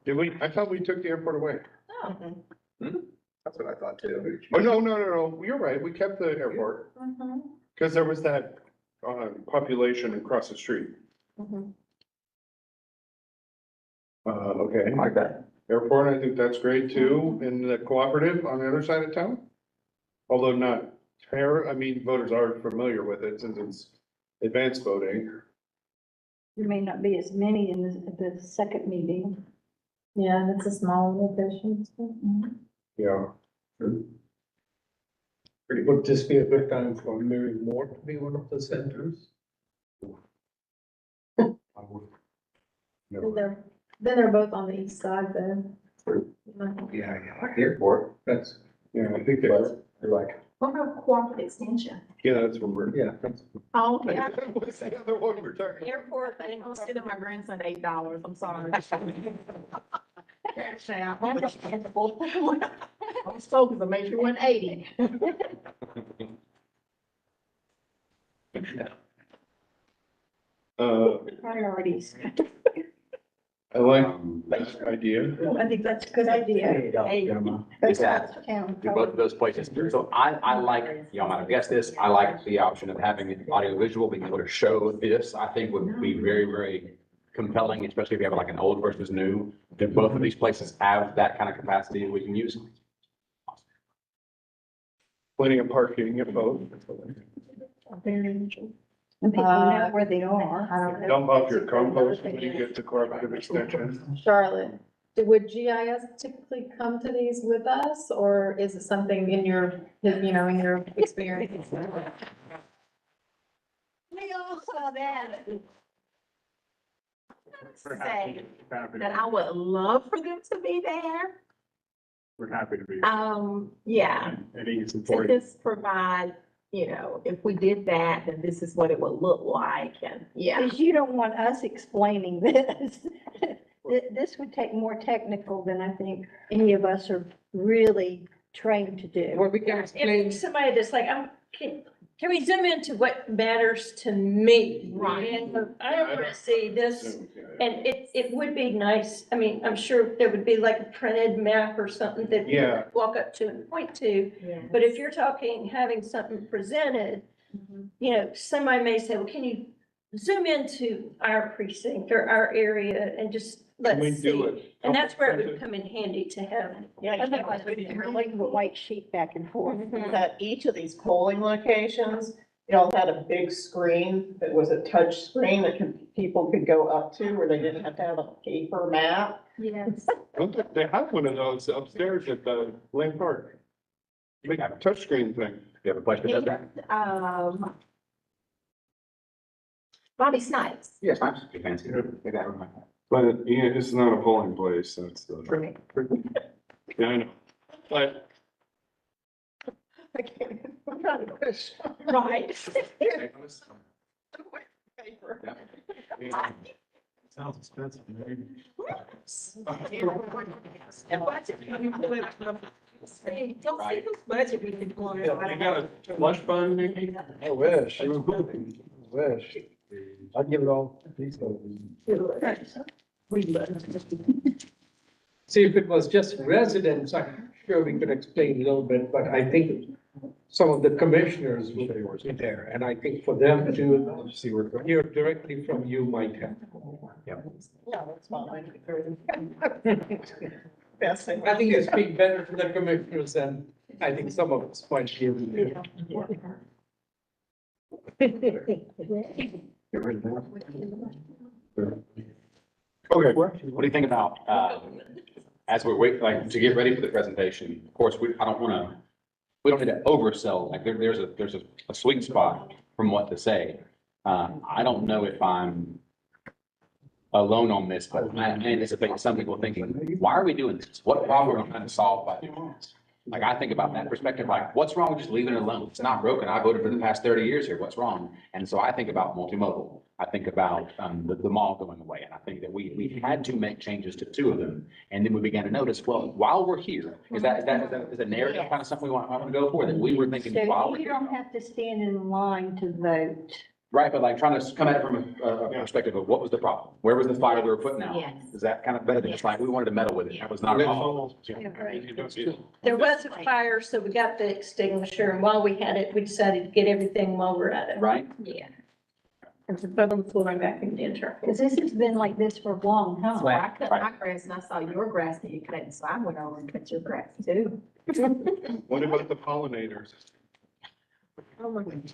A: Did we, I thought we took the airport away.
H: That's what I thought too.
A: Oh, no, you're right, we kept the airport, because there was that, population across the street. Okay,
H: I like that.
A: airport, I think that's great too, and the cooperative on the other side of town. Although not I mean, voters are familiar with it since it's advanced voting.
F: There may not be as many in the second meeting.
B: Yeah, and it's a small location.
A: Yeah.
C: Would this be a good time for Mary Moore to be one of the centers?
B: Then they're both on the east side though.
H: Yeah, I like the airport.
C: That's,
A: Yeah, I think
H: But you're like,
I: What about cooperative extension?
A: yeah, that's what we're.
C: yeah, that's.
I: Oh, yeah.
A: What's the other one we're talking?
I: Airport, I ain't gonna send my grandson $8, I'm sorry. I'm so, cause I made sure it wasn't 80.
A: Uh,
F: Priorities.
A: I like that idea.
F: I think that's a good idea.
H: Is that in both of those places. So I like, y'all might have guessed this, I like the option of having it audio visual, being able to show this, I think would be very, very compelling, especially if you have like an old versus new. If both of these places have that kind of capacity, we can use them.
A: Plenty of parking at both.
F: And people know where they are.
B: I don't know.
A: Dump off your compost when you get to cooperative extension.
B: Charlotte, would GIS typically come to these with us, or is it something in your, you know, in your experience?
I: We all saw that.
D: We're
I: Say
D: happy
I: that I would love for them to be there.
D: we're happy to be.
I: Yeah,
D: Any
I: to
D: support.
I: just provide, if we did that, then this is what it would look like, and, yeah.
F: Because you don't want us explaining this. This would take more technical than I think any of us are really trained to do.
C: Well, we can explain.
J: If somebody that's like, can we zoom into what matters to me?
I: Right.
J: And I don't want to see this, and it would be nice, I mean, I'm sure there would be like a printed map or something that you
A: Yeah.
J: could walk up to and point to. But if you're talking, having something presented, somebody may say, well, can you zoom into our precinct or our area and just
A: Can we
J: let's
A: do
J: see?
A: it?
J: And that's where it would come in handy to have.
F: Otherwise, we're like a white sheet back and forth.
E: That each of these polling locations, had a big screen that was a touch screen that people could go up to where they didn't have to have a paper map.
F: Yes.
A: They have one of those upstairs at the Lake Park. Big touchscreen thing.
H: You have a place that does that?
I: Bobby Snipes.
H: Yes, I'm just fancy. Maybe I don't know.
A: But, yeah, it's not a polling place, that's the.
I: Right.
A: Yeah, I know. But
E: I'm trying to push.
I: Right.
E: Paper.
A: sounds expensive, maybe.
I: Don't see whose budget we can go.
A: They got a slush fund, maybe?
G: I wish. Wish. I'd give it all. These guys.
C: See, if it was just residents, I'm sure we could explain a little bit, but I think some of the commissioners will be there, and I think for them to
G: See where.
C: hear directly from you might help.
E: Yeah, that's fine. Best thing.
C: I think you speak better to the commissioners than I think some of us might be able to do.
G: Get rid of that.
A: Okay.
H: What do you think about, as we're waiting, like, to get ready for the presentation? Of course, we don't need to oversell, like, there's a sweet spot from what to say. I don't know if I'm alone on this, but I anticipate some people thinking, why are we doing this? What problem are we trying to solve by doing this? Like, I think about that perspective, like, what's wrong with just leaving it alone? It's not broken. I voted for the past 30 years here. What's wrong? And so I think about multimodal. I think about the mall going away. And I think that we had to make changes to two of them. And then we began to notice, well, while we're here, is that a narrative kind of something I want to go for? That we were thinking while
F: So
H: we're
F: you
H: here.
F: don't have to stand in line to vote.
H: Right, but like trying to come at it from a perspective of what was the problem? Where was the fire we were putting out?
I: Yes.
H: Is that kind of better than just like, we wanted to meddle with it? That was not our fault.
J: There was a fire, so we got the extinguisher, and while we had it, we decided to get everything while we're at it.
H: Right?
J: Yeah. And to put on the floor and back in the internal.
F: Because this has been like this for a long time.
I: So I cut my grass and I saw your grass that you cut, so I went over and cut your grass too.
A: What about the pollinators?
J: Oh my God.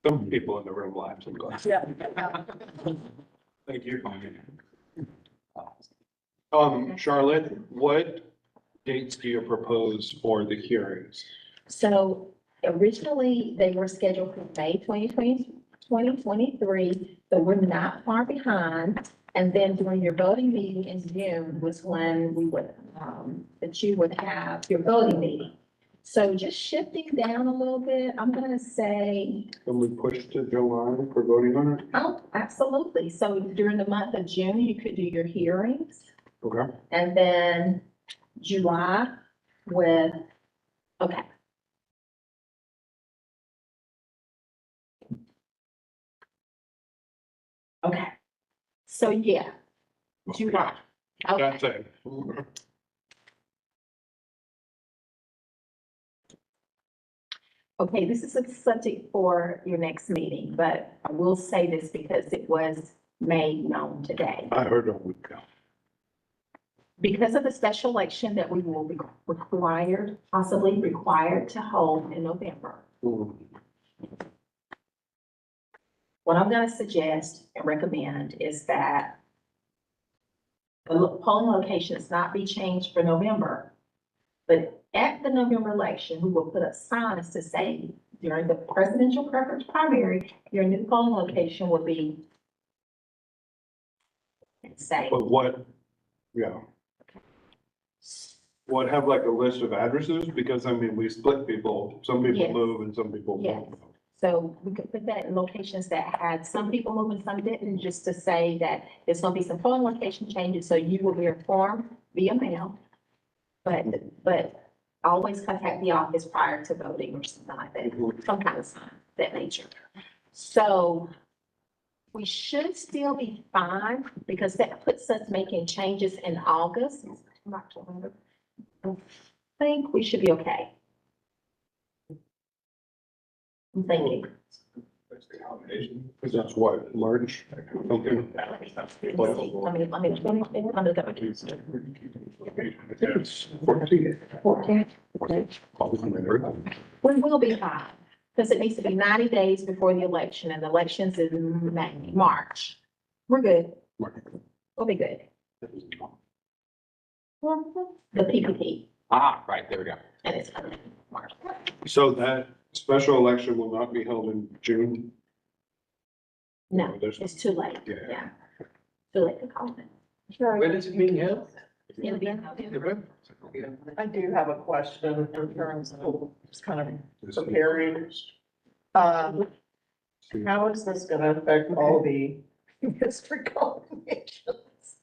A: Some people in the room laugh sometimes.
J: Yeah.
A: Thank you. Charlotte, what dates do you propose for the hearings?
I: So originally, they were scheduled for May 2023, but we're not far behind. And then during your voting meeting in June was when we would, that you would have your voting meeting. So just shifting down a little bit, I'm gonna say,
A: Can we push to July for voting on it?
I: oh, absolutely. So during the month of June, you could do your hearings.
A: Okay.
I: And then July with, okay. Okay, So, yeah, you're right.
A: That's
I: Okay,
A: it.
I: okay, this is a subject for your next meeting, but I will say this because it was made known today.
A: I heard a week ago.
I: Because of the special election that we will be required, possibly required to hold in November, what I'm gonna suggest and recommend is that the polling locations not be changed for November. But at the November election, we will put up signs to say during the presidential preference primary, your new polling location will be say,
A: But what, yeah. What, have like a list of addresses? Because I mean, we split people, some people
I: Yes.
A: move and some people
I: Yes.
A: don't.
I: so we could put that in locations that had some people moving, some didn't, just to say that there's gonna be some polling location changes, so you will be informed via mail. But always contact the office prior to voting or something like that, some kind of sign of that nature. So we should still be fine because that puts us making changes in August. I think we should be okay. I'm thinking.
A: Because that's what, March? Okay.
I: Let me
A: It's 14.
I: 14. We will be fine, because it needs to be 90 days before the election, and the election's in March. We're good. We'll be good. The PPP,
H: Ah, right, there we go.
I: and it's coming in March.
A: So that special election will not be held in June?
I: No,
A: There's-
I: it's too late,
A: Yeah.
I: yeah. Too late to call it.
C: When is it being held?
I: It'll be in November.
E: I do have a question in terms of just kind of preparing. How is this gonna affect all the district combinations?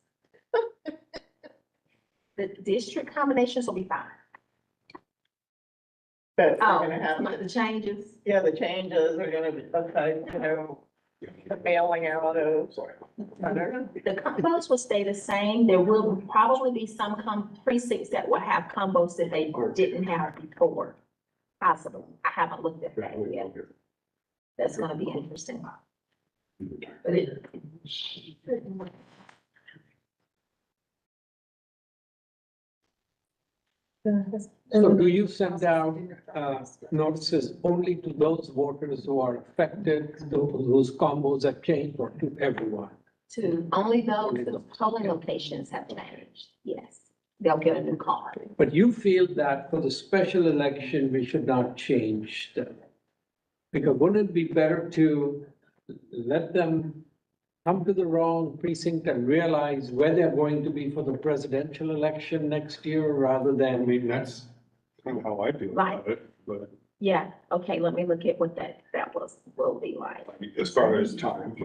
I: The district combinations will be fine.
E: That we're
I: Oh,
E: gonna have,
I: some of the changes.
E: yeah, the changes are gonna be, okay, you know, the mailing out of.
I: The combos will stay the same. There will probably be some precincts that will have combos that they didn't have before. Possibly. I haven't looked at that yet. That's gonna be interesting. But it.
C: So do you send out, notices only to those voters who are affected, whose combos have changed, or to everyone?
I: To only those, the polling locations have changed, yes. They'll get a new card.
C: But you feel that for the special election, we should not change them? Because wouldn't it be better to let them come to the wrong precinct and realize where they're going to be for the presidential election next year, rather
A: I
C: than,
A: mean, that's kind of how I feel about it, but
I: Yeah, okay, let me look at what that will be like.
A: I mean, as far as time.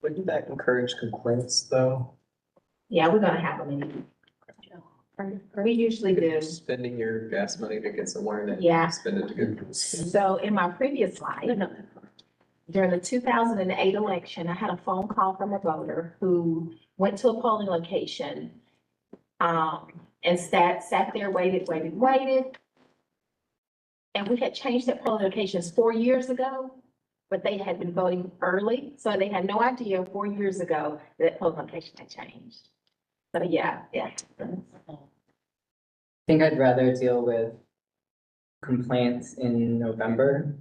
K: Wouldn't that encourage complaints, though?
I: Yeah, we're gonna have them in. We usually do.
K: Spending your gas money to get somewhere and then
I: Yeah.
K: spend it to get.
I: So in my previous life, during the 2008 election, I had a phone call from a voter who went to a polling location, and sat there, waited. And we had changed that polling locations 4 years ago, but they had been voting early, so they had no idea 4 years ago that polling location had changed. So yeah.
K: I think I'd rather deal with complaints in November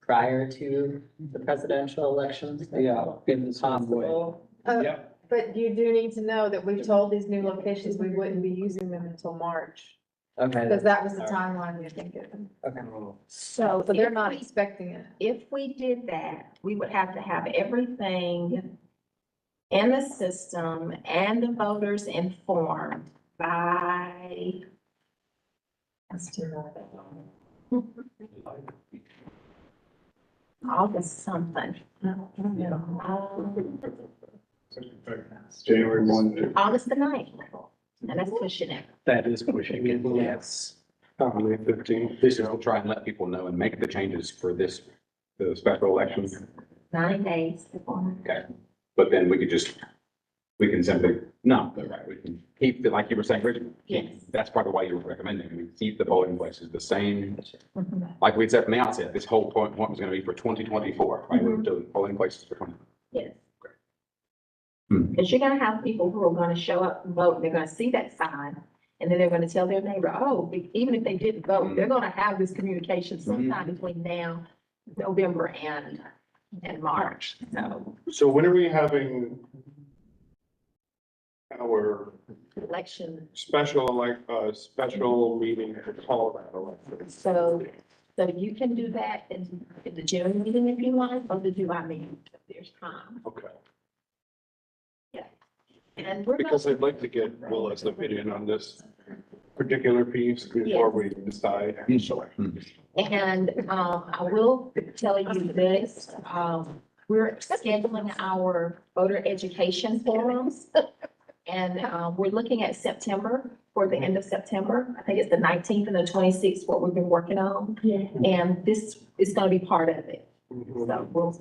K: prior to the presidential elections.
C: yeah, in the same way.
K: Possible.
C: Yeah.
B: But you do need to know that we've told these new locations we wouldn't be using them until March,
K: Okay.
B: because that was the timeline we think of.
K: Okay.
I: So
B: So they're
I: if
B: not
I: we-
B: expecting it.
I: If we did that, we would have to have everything in the system and the voters informed by. Let's do that. August something.
A: January 1.
I: August the 9th. And that's pushing it.
C: That is pushing it, yes.
A: May 15th.
H: This is to try and let people know and make the changes for this the special election?
I: 9 days before.
H: Okay, but then we can simply, no, right, we can keep, like you were saying, Richard.
I: Yes.
H: That's part of why you were recommending, we keep the polling places the same,
I: Mhm.
H: like we said from the outset, this whole point was gonna be for 2024, right? We're doing polling places for 20.
I: Yes.
H: Hmm.
I: Because you're gonna have people who are gonna show up and vote, and they're gonna see that sign, and then they're gonna tell their neighbor, oh, even if they didn't vote, they're gonna have this communication sometime between now, November and March, so
A: So when are we having our special meeting for Colorado?
I: so you can do that in the June meeting if you want, or the July meeting, if there's time.
A: Okay,
I: And we're
A: because
I: gonna,
A: I'd like to get Willa's opinion on this particular piece before we decide.
I: and, I will tell you this, we're scheduling our voter education forums. And, we're looking at September, for the end of September. I think it's the 19th and the 26th, what we've been working on. And this is gonna be part of it. So we'll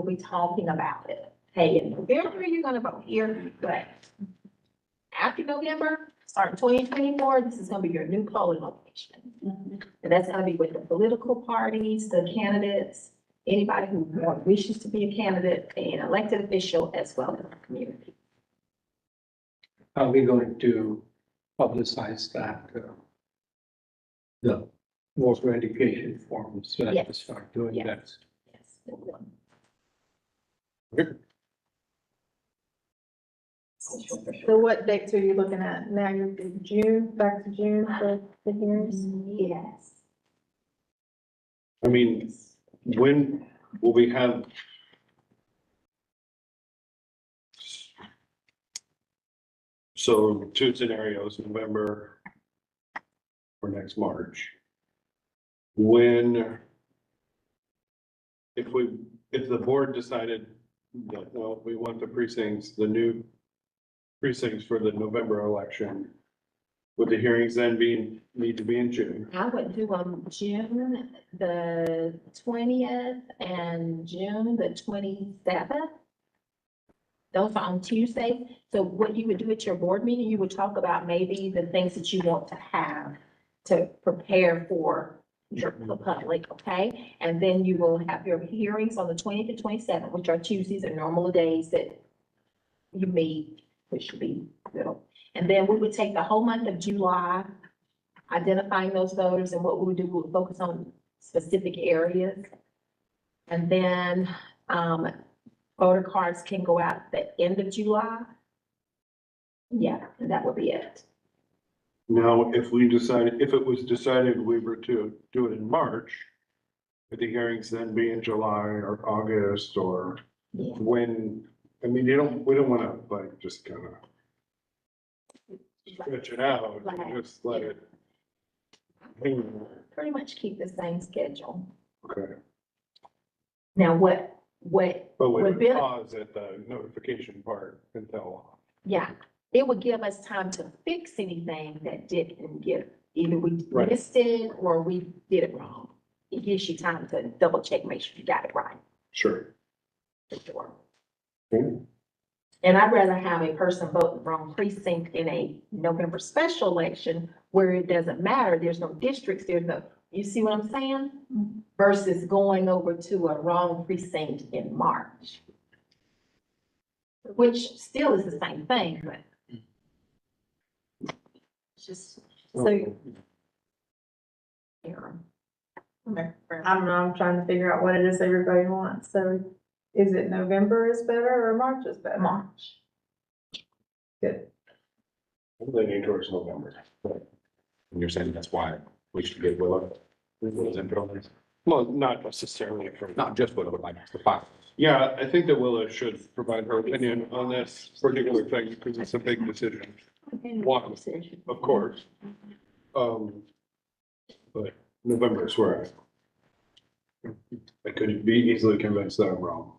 I: be talking about it. Hey, in November, you're gonna vote here, but after November, starting 2024, this is gonna be your new polling location. And that's gonna be with the political parties, the candidates, anybody who wishes to be a candidate, an elected official, as well as the community.
C: Are we going to publicize that, the voter education forums, so that to
I: Yes.
C: start doing
I: Yes.
C: that?
I: Yes, it will.
B: So what dates are you looking at? Now you're in June, back to June for the hearings?
I: Yes.
A: I mean, when will we have? So two scenarios, November or next March. When, if the board decided that, well, we want the precincts, the new precincts for the November election, would the hearings then need to be in June?
I: I would do June the 20th and June the 27th. Those are on Tuesday. So what you would do at your board meeting, you would talk about maybe the things that you want to have to prepare for the public, okay? And then you will have your hearings on the 20th and 27th, which are Tuesdays and normal days that you meet, which should be good. And then we would take the whole month of July, identifying those voters, and what we would do, we would focus on specific areas. And then, voter cards can go out at the end of July. Yeah, and that would be it.
A: Now, if it was decided we were to do it in March, would the hearings then be in July or August or
I: Yeah.
A: when? I mean, we don't wanna like just kind of stretch it out, and just let it. hang.
I: Pretty much keep the same schedule.
A: Okay,
I: Now, what
A: but we
I: would
A: would
I: be,
A: pause at the notification part until.
I: yeah, it would give us time to fix anything that didn't get, either we
A: Right.
I: missed it or we did it wrong. It gives you time to double check, make sure you got it right.
A: Sure.
I: For sure.
A: Okay.
I: And I'd rather have a person vote in the wrong precinct in a November special election where it doesn't matter, there's no districts, there's no, you see what I'm saying? Versus going over to a wrong precinct in March. Which still is the same thing, but. It's just,
B: So,
I: yeah.
B: I don't know, I'm trying to figure out what it is everybody wants. So is it November is better or March is better?
I: March.
B: Good.
A: I'm leaning towards November.
H: And you're saying that's why we should get Willa's input on this?
A: Well, not necessarily from.
H: Not just Willa, but like the five.
A: Yeah, I think that Willa should provide her opinion on this particular thing because it's a big decision, One. of course. But November is where I could be easily convinced that I'm wrong.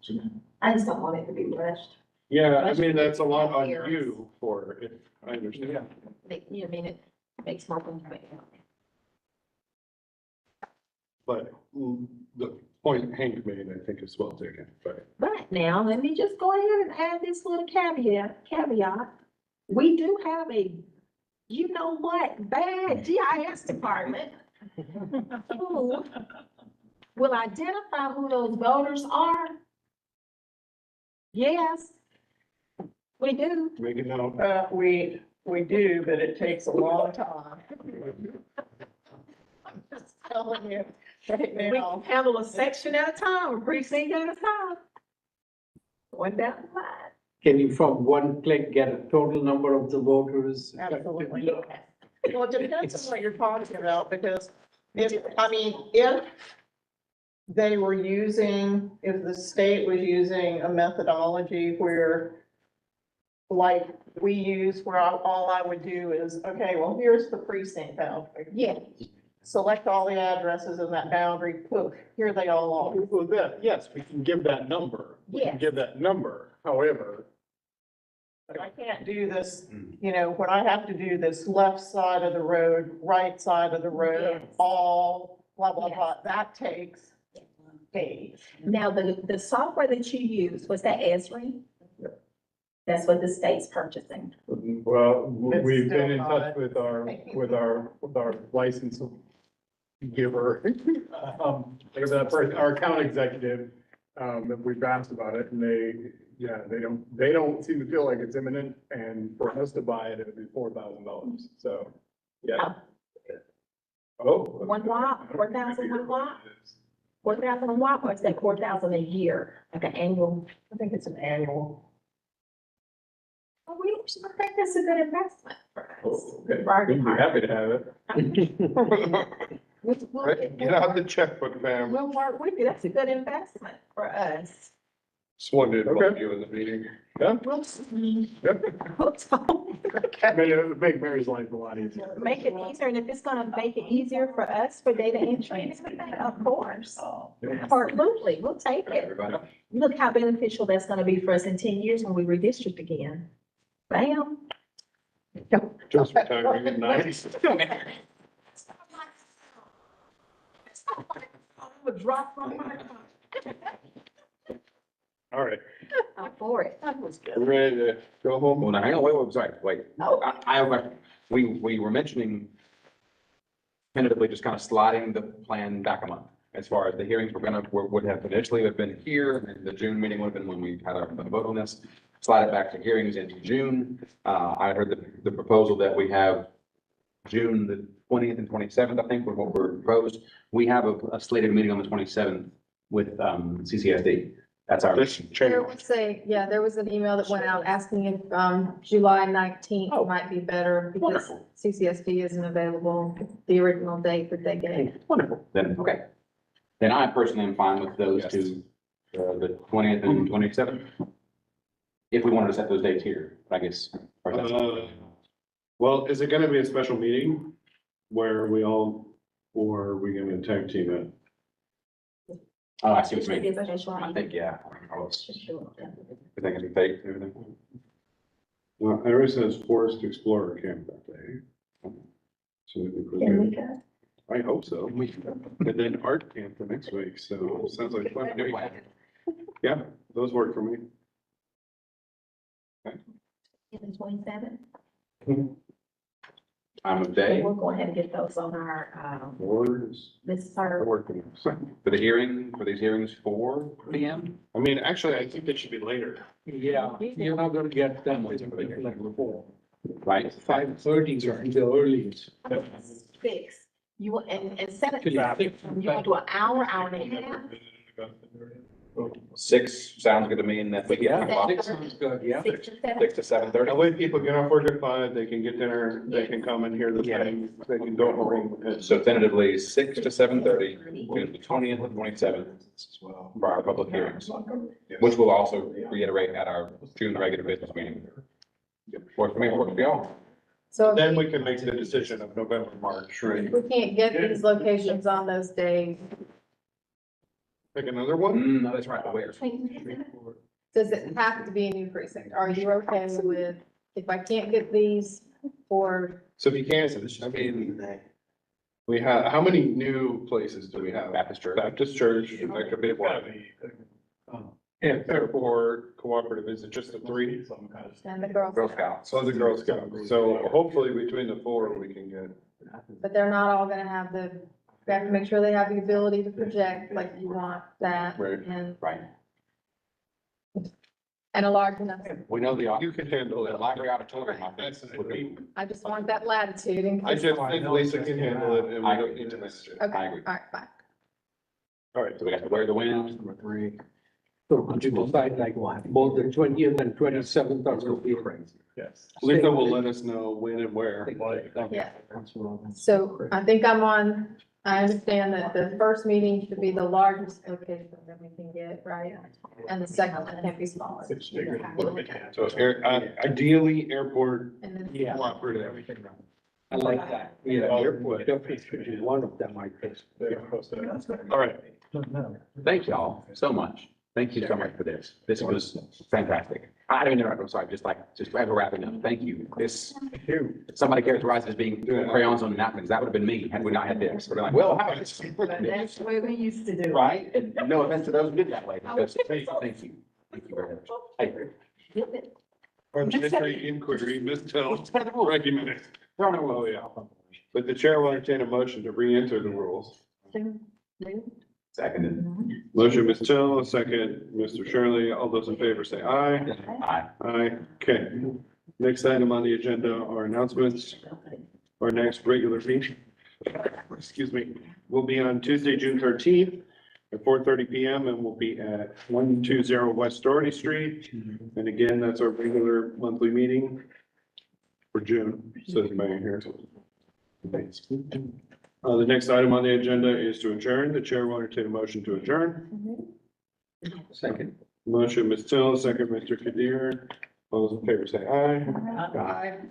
I: I just don't want it to be rushed.
A: Yeah, I mean, that's a lot on you for it, I understand.
I: You know, I mean, it makes more than.
A: But the point Hank made, I think is well taken, but
I: But now, let me just go ahead and add this little caveat. We do have a, you know what, bad GIS department who will identify who those voters are. Yes, we do.
A: make it known.
E: We do, but it takes a long time. I'm just telling you, right
I: We
E: now.
I: handle a section at a time, a precinct at a time. One down the line.
C: Can you from one click get a total number of the voters?
E: Absolutely. Well, it depends on what you're talking about, because if they were using, if the state was using a methodology where, like we use, where all I would do is, okay, well, here's the precinct boundary.
I: Yeah.
E: Select all the addresses in that boundary, poof, here they all are.
D: Well, that, yes, we can give that number. We can
I: Yes.
D: give that number. However,
E: But I can't do this, when I have to do this left side of the road, right side of the road,
I: Yes.
E: all blah, blah, blah, that takes days.
I: Now, the software that you use, was that Esri? That's what the state's purchasing.
D: well,
E: It's
D: we've been
E: still
D: in touch
E: not-
D: with our license giver. Whatever that person, our account executive, that we've asked about it, and they don't seem to feel like it's imminent, and for us to buy it, it would be $4,000, so, yeah. Oh.
I: One watt, 4,000 one watt? 4,000 a watt, or is that 4,000 a year, like an annual?
E: I think it's an annual.
I: Oh, I think that's a good investment for us.
D: Oh, okay.
I: For our
D: We'd be
I: department.
D: happy to have it.
A: Get out the checkbook, fam.
I: We'll work with you, that's a good investment for us.
A: Just wanted to involve
D: Okay.
A: you in the meeting.
D: Yeah,
I: We'll,
D: Yep.
I: we'll talk.
D: I mean, it would make Mary's life a lot easier.
I: Make it easier, and if it's gonna make it easier for us for data entry and everything, of course. Absolutely, we'll take it.
H: Everybody.
I: Look how beneficial that's gonna be for us in 10 years when we redistrict again. Bam.
A: Just retiring at night.
I: Would drop from my.
A: All right,
I: I'm for it. That was
A: we're ready to go home.
H: Well, now, hang on, wait, sorry, wait.
I: Oh.
H: I have a, we were mentioning tentatively just kind of sliding the plan back a month. As far as the hearings, would have initially have been here, and the June meeting would have been when we had our vote on this. Slide it back to hearings into June. I heard the proposal that we have June the 20th and 27th, I think, was what we're proposed. We have a slated meeting on the 27th with, CCSD. That's our.
A: This
B: There
A: change.
B: there was an email that went out asking if, July 19th might be better because
H: Wonderful.
B: CCSD isn't available, the original date that they gave.
H: Wonderful, then, okay. Then I personally am fine with those
D: Yes.
H: two, the 20th and 27th. If we wanted to set those dates here, I guess. or is that-
A: Well, is it gonna be a special meeting where we all, or are we gonna tag team it?
H: Oh, I see what you
I: It
H: mean.
I: is a special
H: I
I: meeting.
H: think, yeah. I was thinking of fake and everything.
A: Well, Iris says Forest Explorer Camp that day. So I think we're
I: Can we
A: good.
I: go?
A: I hope so. And then art camp the next week, so sounds like fun. Yeah, those work for me.
I: The 27th?
H: Time of day
I: We'll go ahead and get those on our,
A: Words
I: this
A: are
I: our.
A: working.
H: for the hearing, for these hearings, 4 p.m.
A: I mean, actually, I think it should be later.
C: Yeah, you're not gonna get them like before.
H: Right?
C: 5:30 is the earliest.
I: Six. You, and set it,
C: Actually,
I: you want to do an hour, hour and a half?
H: 6 sounds good to me, and that we get
C: Yeah, 6 sounds good, yeah.
I: 6 to 7?
H: 6 to 7:30.
A: That way people get off work at 5, they can get dinner, they can come and hear the thing, they can go home. and-
H: So tentatively, 6 to 7:30, June the 20th and 27th for our public hearings, which we'll also reiterate at our June regular business meeting. Work for me, work for y'all.
B: So
A: Then we can make the decision of November, March, right?
B: if we can't get these locations on those days,
A: Pick another one?
H: No, that's right, where?
B: does it have to be a new precinct? Are you okay with, if I can't get these for,
A: So if you can't, I mean, We have, how many new places do we have?
H: Baptist Church.
A: Baptist Church, that could be
D: It's gotta
A: one.
D: be,
A: Airport, cooperative, is it just the three?
D: some kind of.
B: And the Girl
H: Girl
B: Scouts.
H: Scouts.
A: So the Girl Scouts, so hopefully between the four, we can get.
B: But they're not all gonna have we have to make sure they have the ability to project like you want that.
A: Right.
H: Right.
B: And a large enough,
H: We know the,
A: You can handle
H: the
A: it.
H: library auditorium, I think, would be,
B: I just want that latitude in
A: I
B: case.
A: just think Lisa can handle it and we don't need to manage it.
B: Okay,
H: I
B: all
H: agree.
B: right, fine.
A: All right,
H: so we got to wear the wind.
G: Number three.
C: So could you decide like both the 20th and 27th are going to be?
D: Yes.
A: Lisa will let us know when and where.
B: Yeah. So I think I understand that the first meeting should be the largest location that we can get, right? And the second one can be smaller.
D: It's bigger than what we can.
A: So ideally, airport
B: And then.
C: Yeah.
A: cooperative.
C: I like that. Yeah, airport, definitely should be one of them, I guess.
D: They're supposed to.
A: All right,
H: Thank y'all so much. Thank you so much for this. This was fantastic. I don't interrupt, I'm sorry, just as we're wrapping up. Thank you. This, somebody characterized it as being crayons on napkins. That would have been me had we not had this. We're like, well, how is this?
F: That's the way we used to do it.
H: Right? And no offense to those who did that way. because- Thank you. Thank you very much. Hey,
A: parliamentary inquiry, Ms. Tell, recommended.
H: throw no
A: Oh, yeah. But the chair will entertain a motion to re-enter the rules.
H: seconded.
A: Motion, Ms. Till, second, Mr. Shirley. All those in favor say aye.
H: Aye.
A: Aye. Okay. Next item on the agenda are announcements. Our next regular meeting, excuse me, will be on Tuesday, June 13th at 4:30 PM and will be at 120 West Doherty Street. And again, that's our regular monthly meeting for June, says Mayor here. The next item on the agenda is to adjourn. The chair will entertain a motion to adjourn.
C: Second.
A: Motion, Ms. Till, second, Mr. Kadir. All those in favor say aye.
B: Aye.